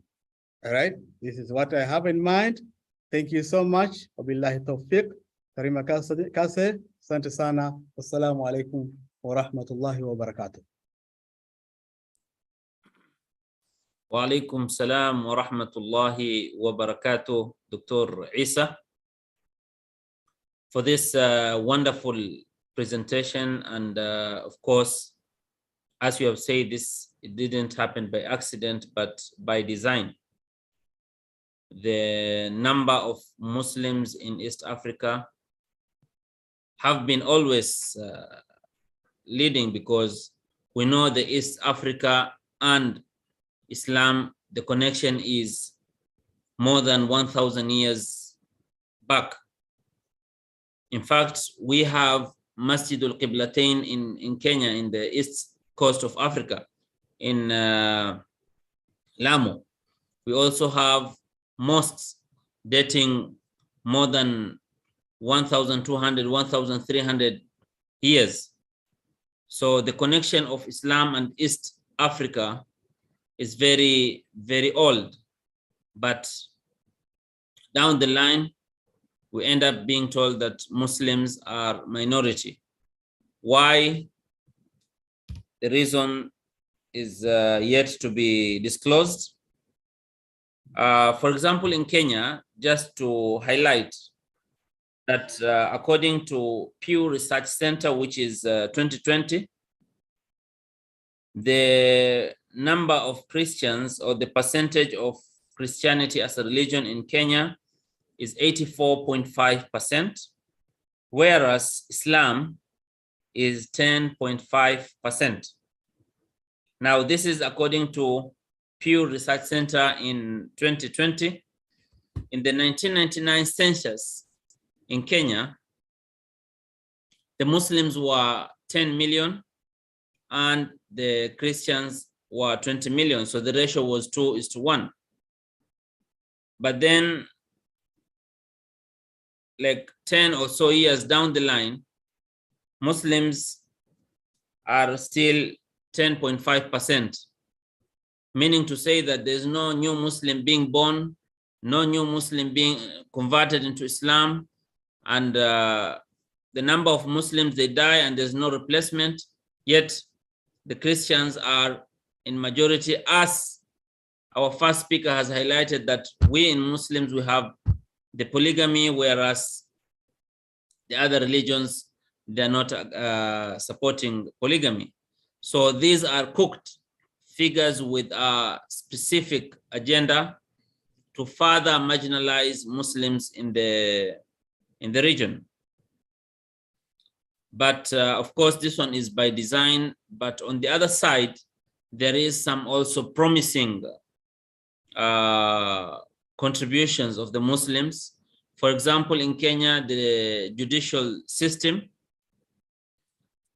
Speaker 4: All right, this is what I have in mind. Thank you so much. Wabillahi tawfiq. Karima Kase. Asante sana. Wassalamu alaikum wa rahmatullahi wa barakatuh.
Speaker 2: Wa alaikum salam wa rahmatullahi wa barakatuh, Dr. Isa, for this wonderful presentation. And of course, as you have said, it didn't happen by accident, but by design. The number of Muslims in East Africa have been always leading, because we know the East Africa and Islam, the connection is more than 1,000 years back. In fact, we have Masjid al-Qiblatain in Kenya, in the east coast of Africa, in Lamu. We also have mosques dating more than 1,200, 1,300 years. So the connection of Islam and East Africa is very, very old. But down the line, we end up being told that Muslims are minority. Why? The reason is yet to be disclosed. For example, in Kenya, just to highlight that according to Pew Research Center, which is 2020, the number of Christians, or the percentage of Christianity as a religion in Kenya, is 84.5%, whereas Islam is 10.5%. Now, this is according to Pew Research Center in 2020. In the 1999 census in Kenya, the Muslims were 10 million and the Christians were 20 million. So the ratio was 2:1. But then, like 10 or so years down the line, Muslims are still 10.5%, meaning to say that there's no new Muslim being born, no new Muslim being converted into Islam, and the number of Muslims, they die and there's no replacement, yet the Christians are in majority, as our first speaker has highlighted, that we in Muslims, we have the polygamy, whereas the other religions they're not supporting polygamy. So these are cooked figures with a specific agenda to further marginalize Muslims in the region. But of course, this one is by design. But on the other side, there is some also promising contributions of the Muslims. For example, in Kenya, the judicial system,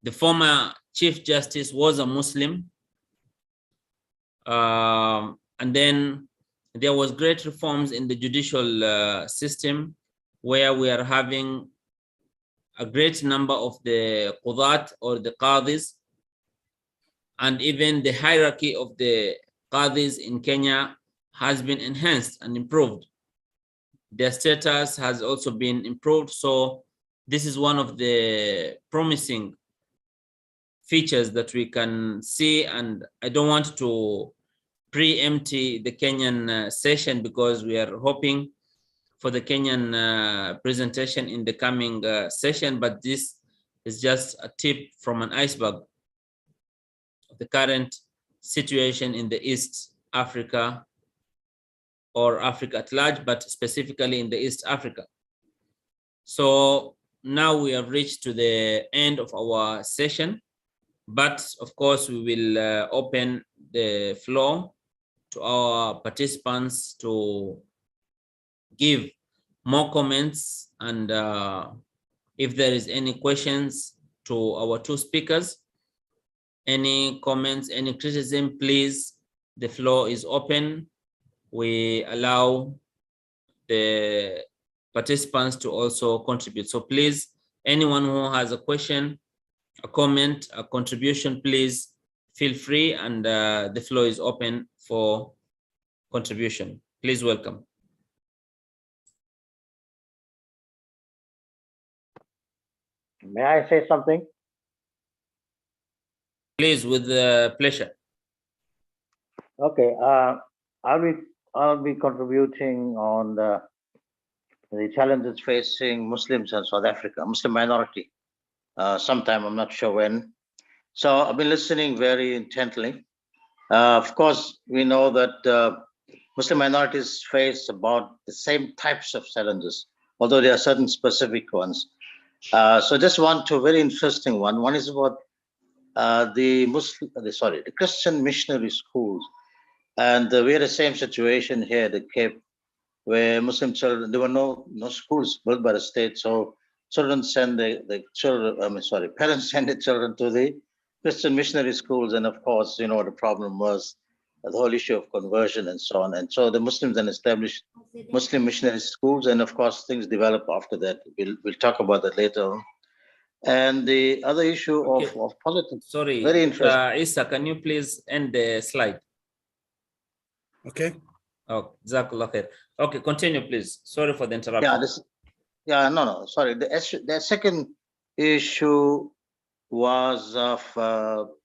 Speaker 2: the former Chief Justice was a Muslim. And then there was great reforms in the judicial system, where we are having a great number of the qudat or the qadis, and even the hierarchy of the qadis in Kenya has been enhanced and improved. Their status has also been improved. So this is one of the promising features that we can see. And I don't want to preempt the Kenyan session, because we are hoping for the Kenyan presentation in the coming session, but this is just a tip from an iceberg of the current situation in the East Africa, or Africa at large, but specifically in the East Africa. So now we have reached to the end of our session, but of course we will open the floor to our participants to give more comments, and if there is any questions to our two speakers, any comments, any criticism, please, the floor is open. We allow the participants to also contribute. So please, anyone who has a question, a comment, a contribution, please feel free, and the floor is open for contribution. Please welcome.
Speaker 6: May I say something?
Speaker 2: Please, with pleasure.
Speaker 6: Okay, I'll be contributing on the challenges facing Muslims in South Africa, Muslim minority. Sometime, I'm not sure when. So I've been listening very intently. Of course, we know that Muslim minorities face about the same types of challenges, although there are certain specific ones. So just two very interesting one. One is about the Christian missionary schools, and we had the same situation here at the Cape, where Muslim children, there were no schools built by the state, so children send the children. Parents send their children to the Christian missionary schools, and of course, you know, the problem was the whole issue of conversion and so on. And so the Muslims then established Muslim missionary schools, and of course things develop after that. We'll talk about that later on. And the other issue of politics.
Speaker 2: Sorry,
Speaker 6: very interesting.
Speaker 2: Issa, can you please end the slide?
Speaker 4: Okay.
Speaker 2: Oh, Jazakallah khair. Okay, continue, please. Sorry for the interruption.
Speaker 6: Sorry. The second issue was of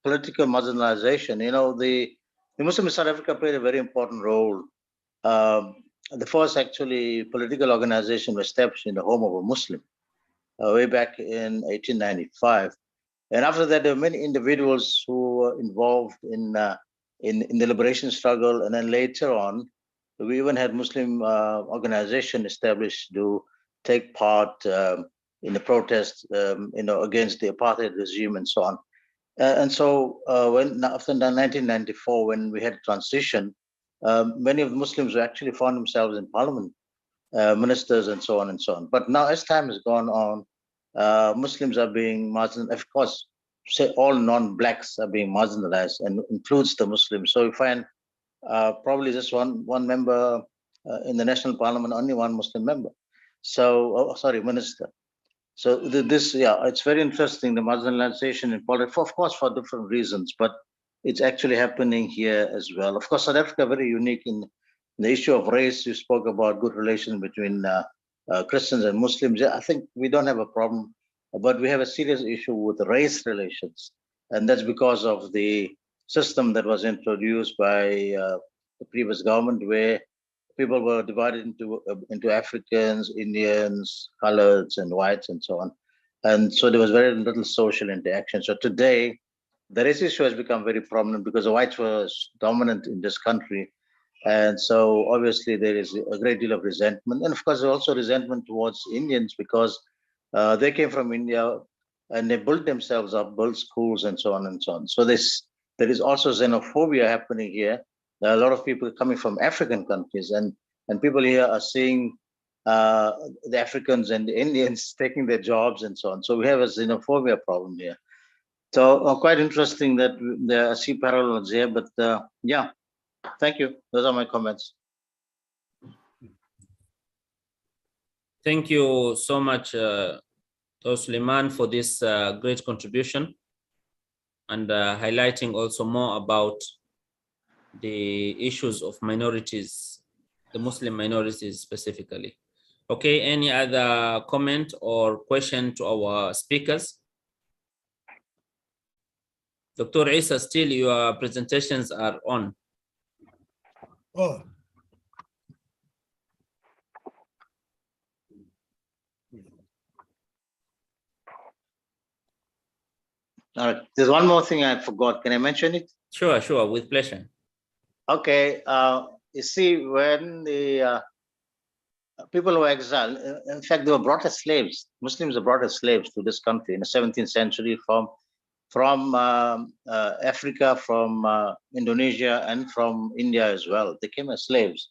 Speaker 6: political marginalization. You know, the Muslims in South Africa played a very important role. The first actually political organization was established in the home of a Muslim way back in 1895. And after that, there were many individuals who were involved in the liberation struggle. And then later on, we even had Muslim organization established to take part in the protest, against the apartheid regime and so on. And so after 1994, when we had transition, many of the Muslims actually found themselves in parliament, ministers and so on and so on. But now, as time has gone on, Muslims are being marginalized. Of course, say all non-blacks are being marginalized, and includes the Muslims. So we find probably just one member in the national parliament, only one Muslim member. So, minister. So it's very interesting, the marginalization in politics, of course, for different reasons, but it's actually happening here as well. Of course, South Africa very unique in the issue of race. You spoke about good relations between Christians and Muslims. I think we don't have a problem, but we have a serious issue with race relations. And that's because of the system that was introduced by the previous government, where people were divided into Africans, Indians, coloreds, and whites, and so on. And so there was very little social interaction. So today, the race issue has become very prominent because the whites were dominant in this country. And so obviously there is a great deal of resentment. And of course, also resentment towards Indians because they came from India and they built themselves up, built schools and so on and so on. So there is also xenophobia happening here. There are a lot of people coming from African countries and people here are seeing the Africans and the Indians taking their jobs and so on. So we have a xenophobia problem here. So quite interesting that there are see parallels here, but yeah, thank you. Those are my comments.
Speaker 2: Thank you so much, Suleiman, for this great contribution and highlighting also more about the issues of minorities, the Muslim minorities specifically. Okay, any other comment or question to our speakers? Dr. Isa, still your presentations are on.
Speaker 4: Oh.
Speaker 6: All right. There's one more thing I forgot. Can I mention it?
Speaker 2: Sure, sure, with pleasure.
Speaker 6: Okay. You see, when the people were exiled, in fact, they were brought as slaves. Muslims were brought as slaves to this country in the 17th century from Africa, from Indonesia, and from India as well. They came as slaves.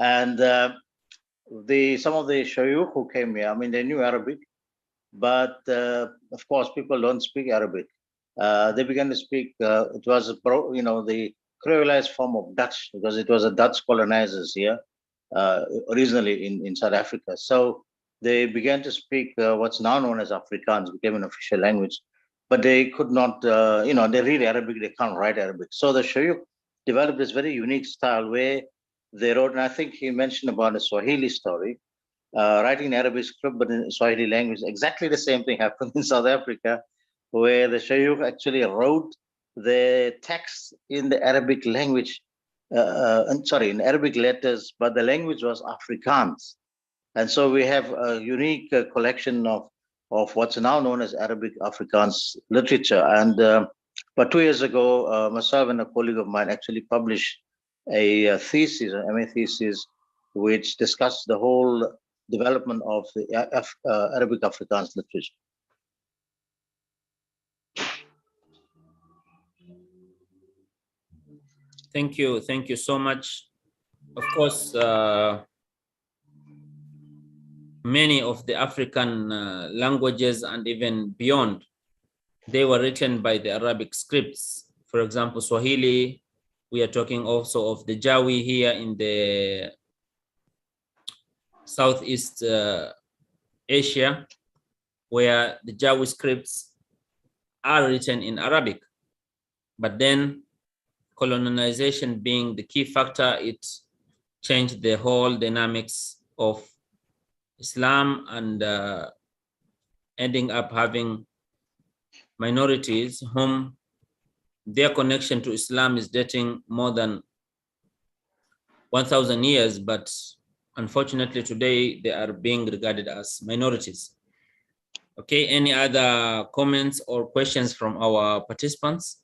Speaker 6: And some of the shayukh who came here, I mean, they knew Arabic, but of course, people don't speak Arabic. They began to speak, it was, the creolized form of Dutch, because it was a Dutch colonizers here, originally in South Africa. So they began to speak what's now known as Afrikaans, became an official language, but they could not, they read Arabic, they can't write Arabic. So the shayukh developed this very unique style where they wrote, and I think he mentioned about a Swahili story, writing in Arabic script, but in Swahili language. Exactly the same thing happened in South Africa, where the shayukh actually wrote the text in the Arabic language, in Arabic letters, but the language was Afrikaans. And so we have a unique collection of what's now known as Arabic Afrikaans literature. And but 2 years ago, myself and a colleague of mine actually published a thesis, an MA thesis, which discussed the whole development of the Arabic Afrikaans literature.
Speaker 2: Thank you so much. Of course, many of the African languages and even beyond, they were written by the Arabic scripts. For example, Swahili, we are talking also of the Jawi here in the Southeast Asia, where the Jawi scripts are written in Arabic. But then colonization being the key factor, it changed the whole dynamics of Islam and ending up having minorities whom their connection to Islam is dating more than 1,000 years, but unfortunately today they are being regarded as minorities. Okay, any other comments or questions from our participants?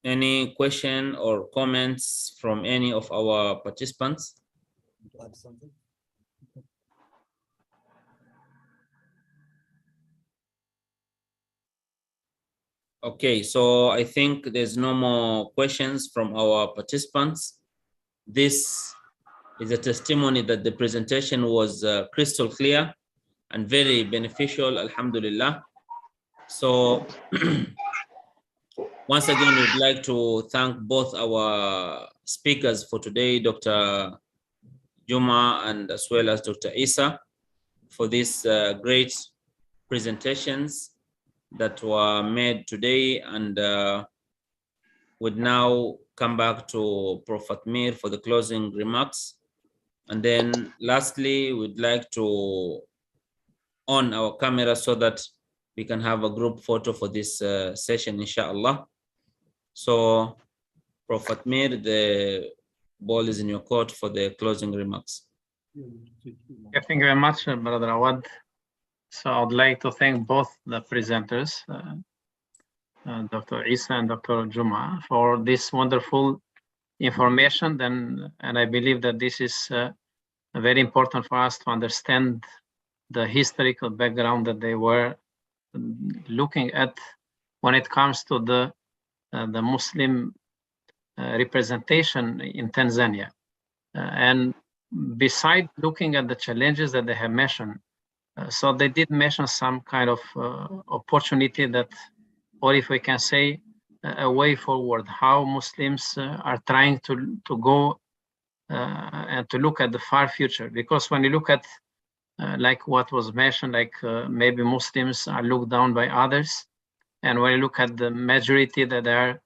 Speaker 2: Any question or comments from any of our participants? Okay, so I think there's no more questions from our participants. This is a testimony that the presentation was crystal clear and very beneficial, alhamdulillah. So once again, we'd like to thank both our speakers for today, Dr. Juma and as well as Dr. Isa, for these great presentations that were made today, and would now come back to Prophet Mir for the closing remarks. And then lastly, we'd like to on our camera so that we can have a group photo for this session, inshallah. So Prophet Mir, the ball is in your court for the closing remarks.
Speaker 1: Thank you very much, Brother Awad. So I'd like to thank both the presenters, Dr. Isa and Dr. Juma, for this wonderful information. And I believe that this is very important for us to understand the historical background that they were looking at when it comes to the Muslim representation in Tanzania. And beside looking at the challenges that they have mentioned, so they did mention some kind of opportunity that, or if we can say, a way forward, how Muslims are trying to go and to look at the far future. Because when you look at like what was mentioned, like maybe Muslims are looked down by others, and when you look at the majority that are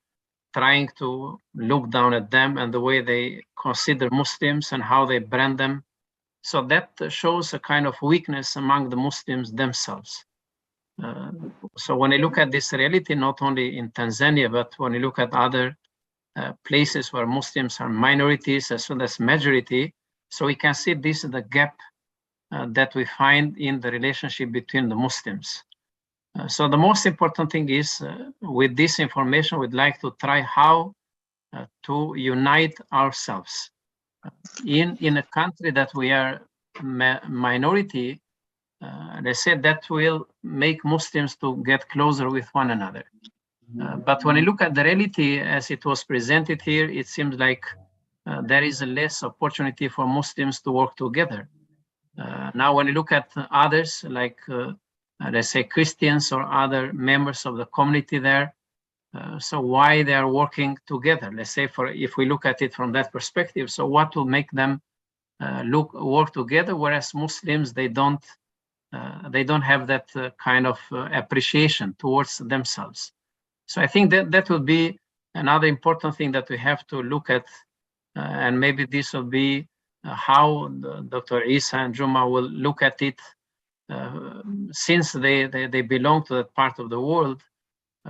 Speaker 1: trying to look down at them and the way they consider Muslims and how they brand them, so that shows a kind of weakness among the Muslims themselves. So when you look at this reality, not only in Tanzania, but when you look at other places where Muslims are minorities as well as majority, so we can see this is the gap that we find in the relationship between the Muslims. So the most important thing is, with this information, we'd like to try how to unite ourselves. In a country that we are minority, they said that will make Muslims to get closer with one another. But when you look at the reality as it was presented here, it seems like there is a less opportunity for Muslims to work together. Now, when you look at others, like let's say Christians or other members of the community there, so why they are working together? Let's say, if we look at it from that perspective, so what will make them work together, whereas Muslims they don't have that kind of appreciation towards themselves. So I think that will be another important thing that we have to look at, and maybe this will be how Dr. Isa and Juma will look at it, since they belong to that part of the world.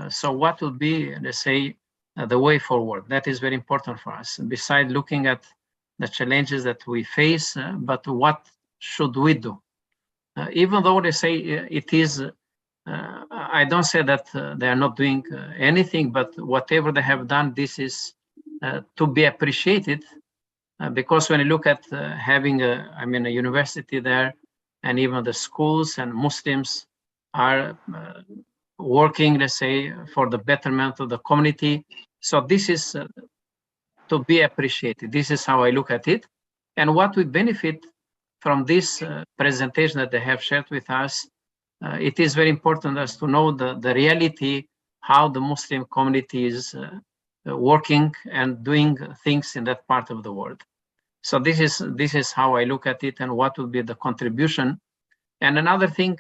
Speaker 1: So what will be, let's say, the way forward? That is very important for us. Besides looking at the challenges that we face, but what should we do? Even though they say it is, I don't say that they are not doing anything, but whatever they have done, this is to be appreciated, because when you look at having a university there, and even the schools and Muslims are working, let's say, for the betterment of the community. So this is to be appreciated. This is how I look at it. And what we benefit from this presentation that they have shared with us, it is very important as to know the reality, how the Muslim community is working and doing things in that part of the world. So this is how I look at it, and what will be the contribution. And another thing,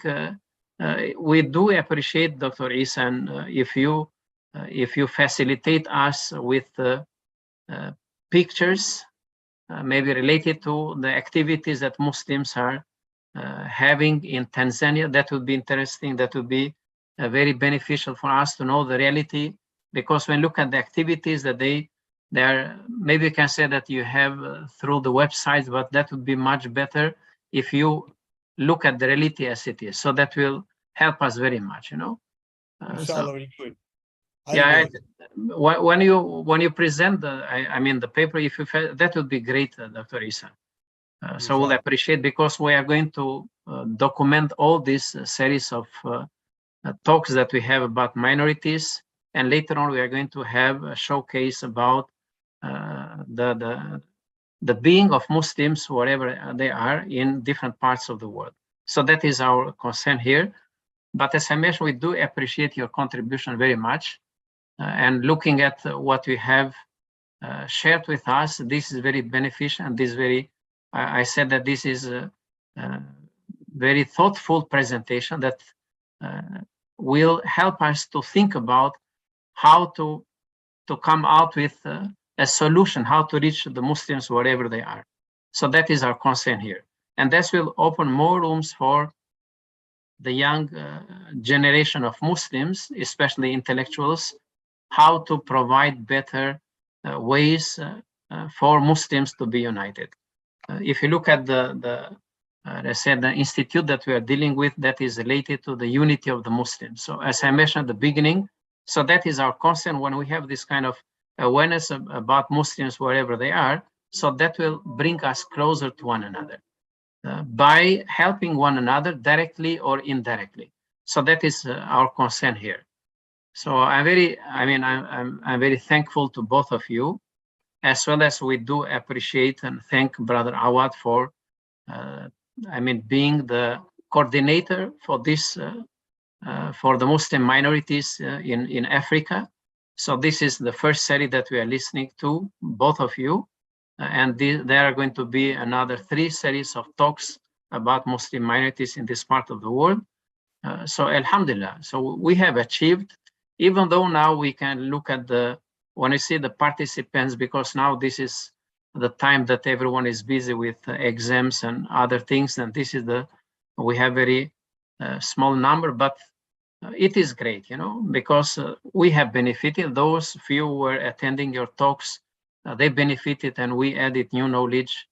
Speaker 1: we do appreciate, Dr. Isa, and if you facilitate us with pictures, maybe related to the activities that Muslims are having in Tanzania, that would be interesting. That would be very beneficial for us to know the reality, because when you look at the activities that they are, maybe you can say that you have through the websites, but that would be much better if you look at the reality as it is. So that will help us very much,
Speaker 4: Inshallah, we'll do it.
Speaker 1: Yeah, when you present the paper, if you that would be great, Dr. Isa. So we'll appreciate, because we are going to document all this series of talks that we have about minorities, and later on we are going to have a showcase about the being of Muslims wherever they are in different parts of the world. So that is our concern here. But as I mentioned, we do appreciate your contribution very much. And looking at what we have shared with us, this is very beneficial, and this I said that this is a very thoughtful presentation that will help us to think about how to come out with a solution, how to reach the Muslims wherever they are. So that is our concern here. And this will open more rooms for the young generation of Muslims, especially intellectuals, how to provide better ways for Muslims to be united. If you look at let's say the institute that we are dealing with, that is related to the unity of the Muslims. So as I mentioned at the beginning, so that is our concern when we have this kind of awareness about Muslims wherever they are. So that will bring us closer to one another by helping one another directly or indirectly. So that is our concern here. So I'm very thankful to both of you, as well as we do appreciate and thank Brother Awad for being the coordinator for this for the Muslim minorities in Africa. So this is the first series that we are listening to, both of you, and there are going to be another 3 series of talks about Muslim minorities in this part of the world. So Alhamdulillah, so we have achieved, even though now we can look at when I see the participants, because now this is the time that everyone is busy with exams and other things, and this is we have very small number, but it is great, because we have benefited. Those few who were attending your talks, they benefited, and we added new knowledge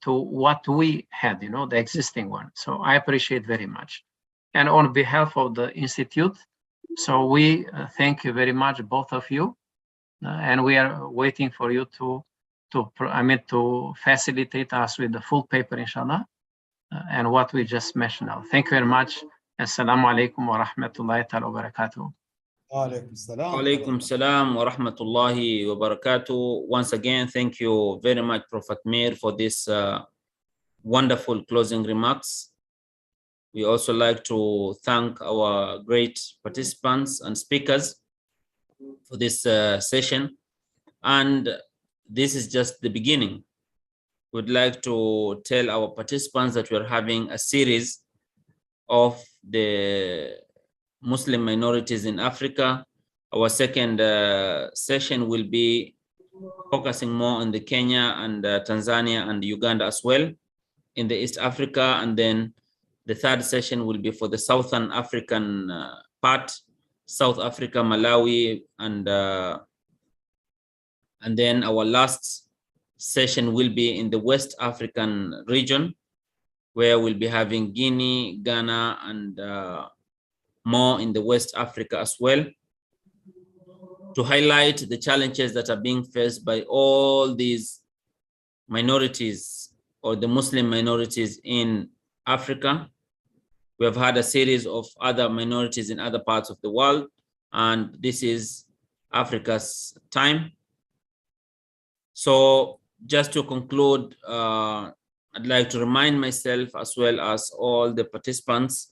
Speaker 1: to what we had, the existing one. So I appreciate very much. And on behalf of the Institute, so we thank you very much, both of you, and we are waiting for you to facilitate us with the full paper, inshallah, and what we just mentioned now. Thank you very much. Assalamu alaikum wa rahmatullahi ta'ala wa barakatuh.
Speaker 2: Alaikum salam wa rahmatullahi wa barakatuh. Once again, thank you very much, Prophet Mir, for this wonderful closing remarks. We also like to thank our great participants and speakers for this session. And this is just the beginning. We'd like to tell our participants that we're having a series of the Muslim minorities in Africa. Our second session will be focusing more on the Kenya and Tanzania and Uganda as well in the East Africa. And then the third session will be for the Southern African part, South Africa, Malawi, and then our last session will be in the West African region, where we'll be having Guinea, Ghana, and more in the West Africa as well, to highlight the challenges that are being faced by all these minorities or the Muslim minorities in Africa. We have had a series of other minorities in other parts of the world, and this is Africa's time. So just to conclude, I'd like to remind myself as well as all the participants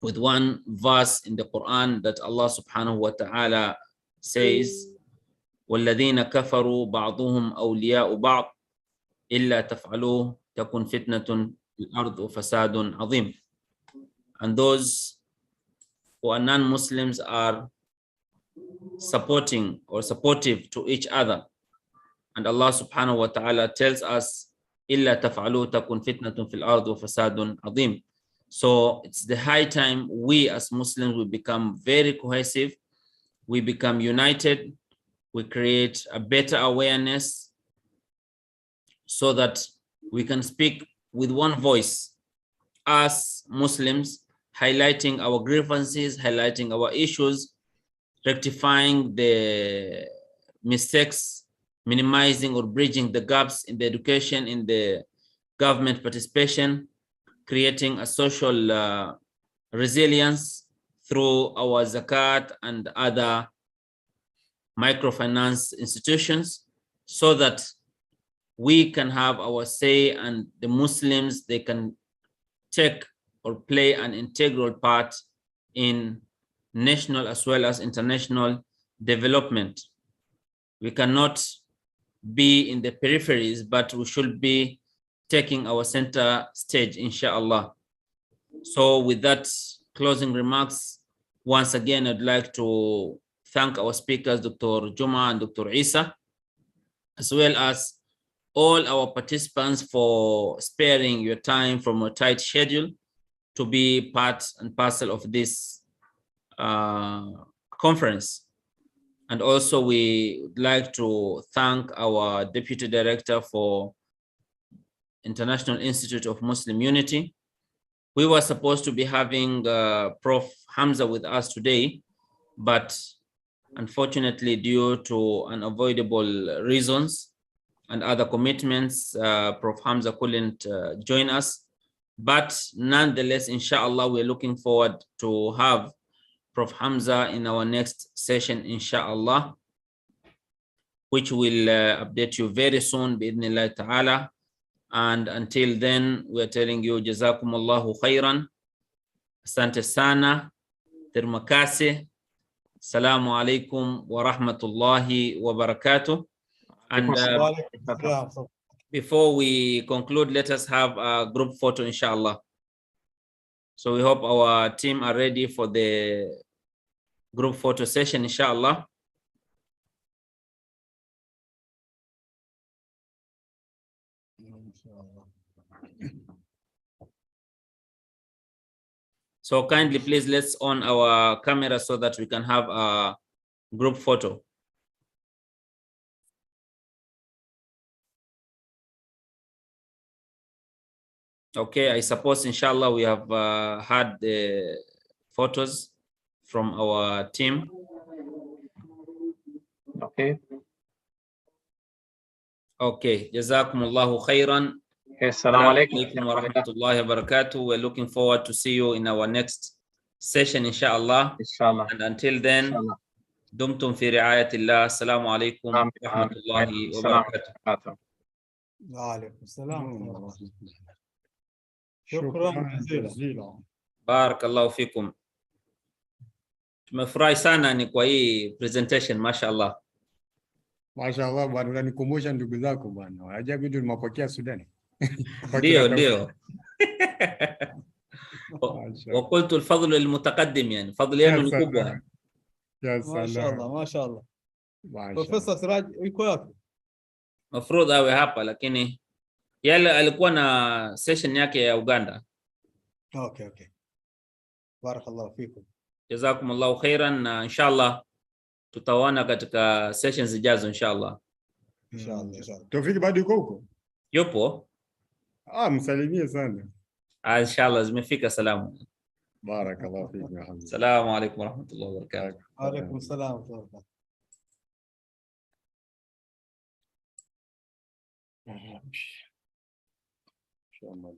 Speaker 2: with one verse in the Quran that Allah subhanahu wa ta'ala says, وَالَّذِينَ كَفَرُوا بَعْضُهُمْ أَوْلِيَاءُ بَعْضٍ إِلَّا تَفْعَلُوهُ تَكُنْ فِتْنَةٌ فِي الْأَرْضِ وَفَسَادٌ عَظِيمٌ. And those who are non-Muslims are supporting or supportive to each other. And Allah subhanahu wa ta'ala tells us, إِلَّا تَفْعَلُوا تَكُنْ فِتْنَةٌ فِي الْأَرْضِ وَفَسَادٌ عَظِيمٌ. So it's the high time we as Muslims will become very cohesive, we become united, we create a better awareness so that we can speak with one voice as Muslims, highlighting our grievances, highlighting our issues, rectifying the mistakes, minimizing or bridging the gaps in the education, in the government participation, creating a social resilience through our zakat and other microfinance institutions, so that we can have our say and the Muslims, they can take or play an integral part in national as well as international development. We cannot be in the peripheries, but we should be taking our center stage, inshallah. So with that closing remarks, once again, I'd like to thank our speakers, Dr. Juma and Dr. Isa, as well as all our participants for sparing your time from a tight schedule to be part and parcel of this conference. And also we would like to thank our Deputy Director for International Institute of Muslim Unity. We were supposed to be having Prof. Hamza with us today, but unfortunately, due to unavoidable reasons and other commitments, Prof. Hamza couldn't join us. But nonetheless, inshallah, we're looking forward to have Prof. Hamza in our next session, inshallah, which will update you very soon, bi'idhnillah ta'ala. And until then, we're telling you, Jazakumullahu khairan. Asante sana. Terima kasih. Assalamu alaikum wa rahmatullahi wa barakatuh. And before we conclude, let us have a group photo, inshallah. So we hope our team are ready for the group photo session, inshallah. So kindly, please, let's on our camera so that we can have a group photo. Okay, I suppose, inshallah, we have had the photos from our team.
Speaker 1: Okay.
Speaker 2: Okay, Jazakumullahu khairan.
Speaker 1: Okay, Assalamu alaikum.
Speaker 2: Alaikum wa rahmatullahi wa barakatuh. We're looking forward to see you in our next session, inshallah.
Speaker 1: Inshallah.
Speaker 2: And until then,
Speaker 1: Inshallah.
Speaker 2: dumtum fi ri'ayatillah. Assalamu alaikum wa rahmatullahi wa barakatuh.
Speaker 4: وعليكم السلام. شكرا جزيلا.
Speaker 2: Barakallahu fikum. Tumefurahi sana ni kwa hii presentation, mashallah.
Speaker 3: Mashallah bwana, unanikumbusha ndugu zako bwana. Unajua vitu nimepokea Sudan.
Speaker 2: Ndio. وقلت الفضل للمتقدم يعني فضل yenu ni kubwa.
Speaker 4: ما شاء الله ما شاء الله. Professor Siraj yuko wapi?
Speaker 2: Mafrudh awe hapa, lakini yale alikuwa na session yake ya Uganda.
Speaker 4: Okay. Barakallahu fikum.
Speaker 2: Jazakumullahu khairan, na inshallah tutaona katika sessions zijazo inshallah.
Speaker 4: Inshallah.
Speaker 3: Tofiki bado yuko huko?
Speaker 2: Yupo?
Speaker 3: Msalimie sana.
Speaker 2: Inshallah zimefika salamu.
Speaker 3: Barakallahu fikum ya Hamza.
Speaker 2: Assalamu alaikum wa rahmatullahi wa barakatuh.
Speaker 4: Wa alaikum salam wa rahmatullah.
Speaker 3: Inshallah.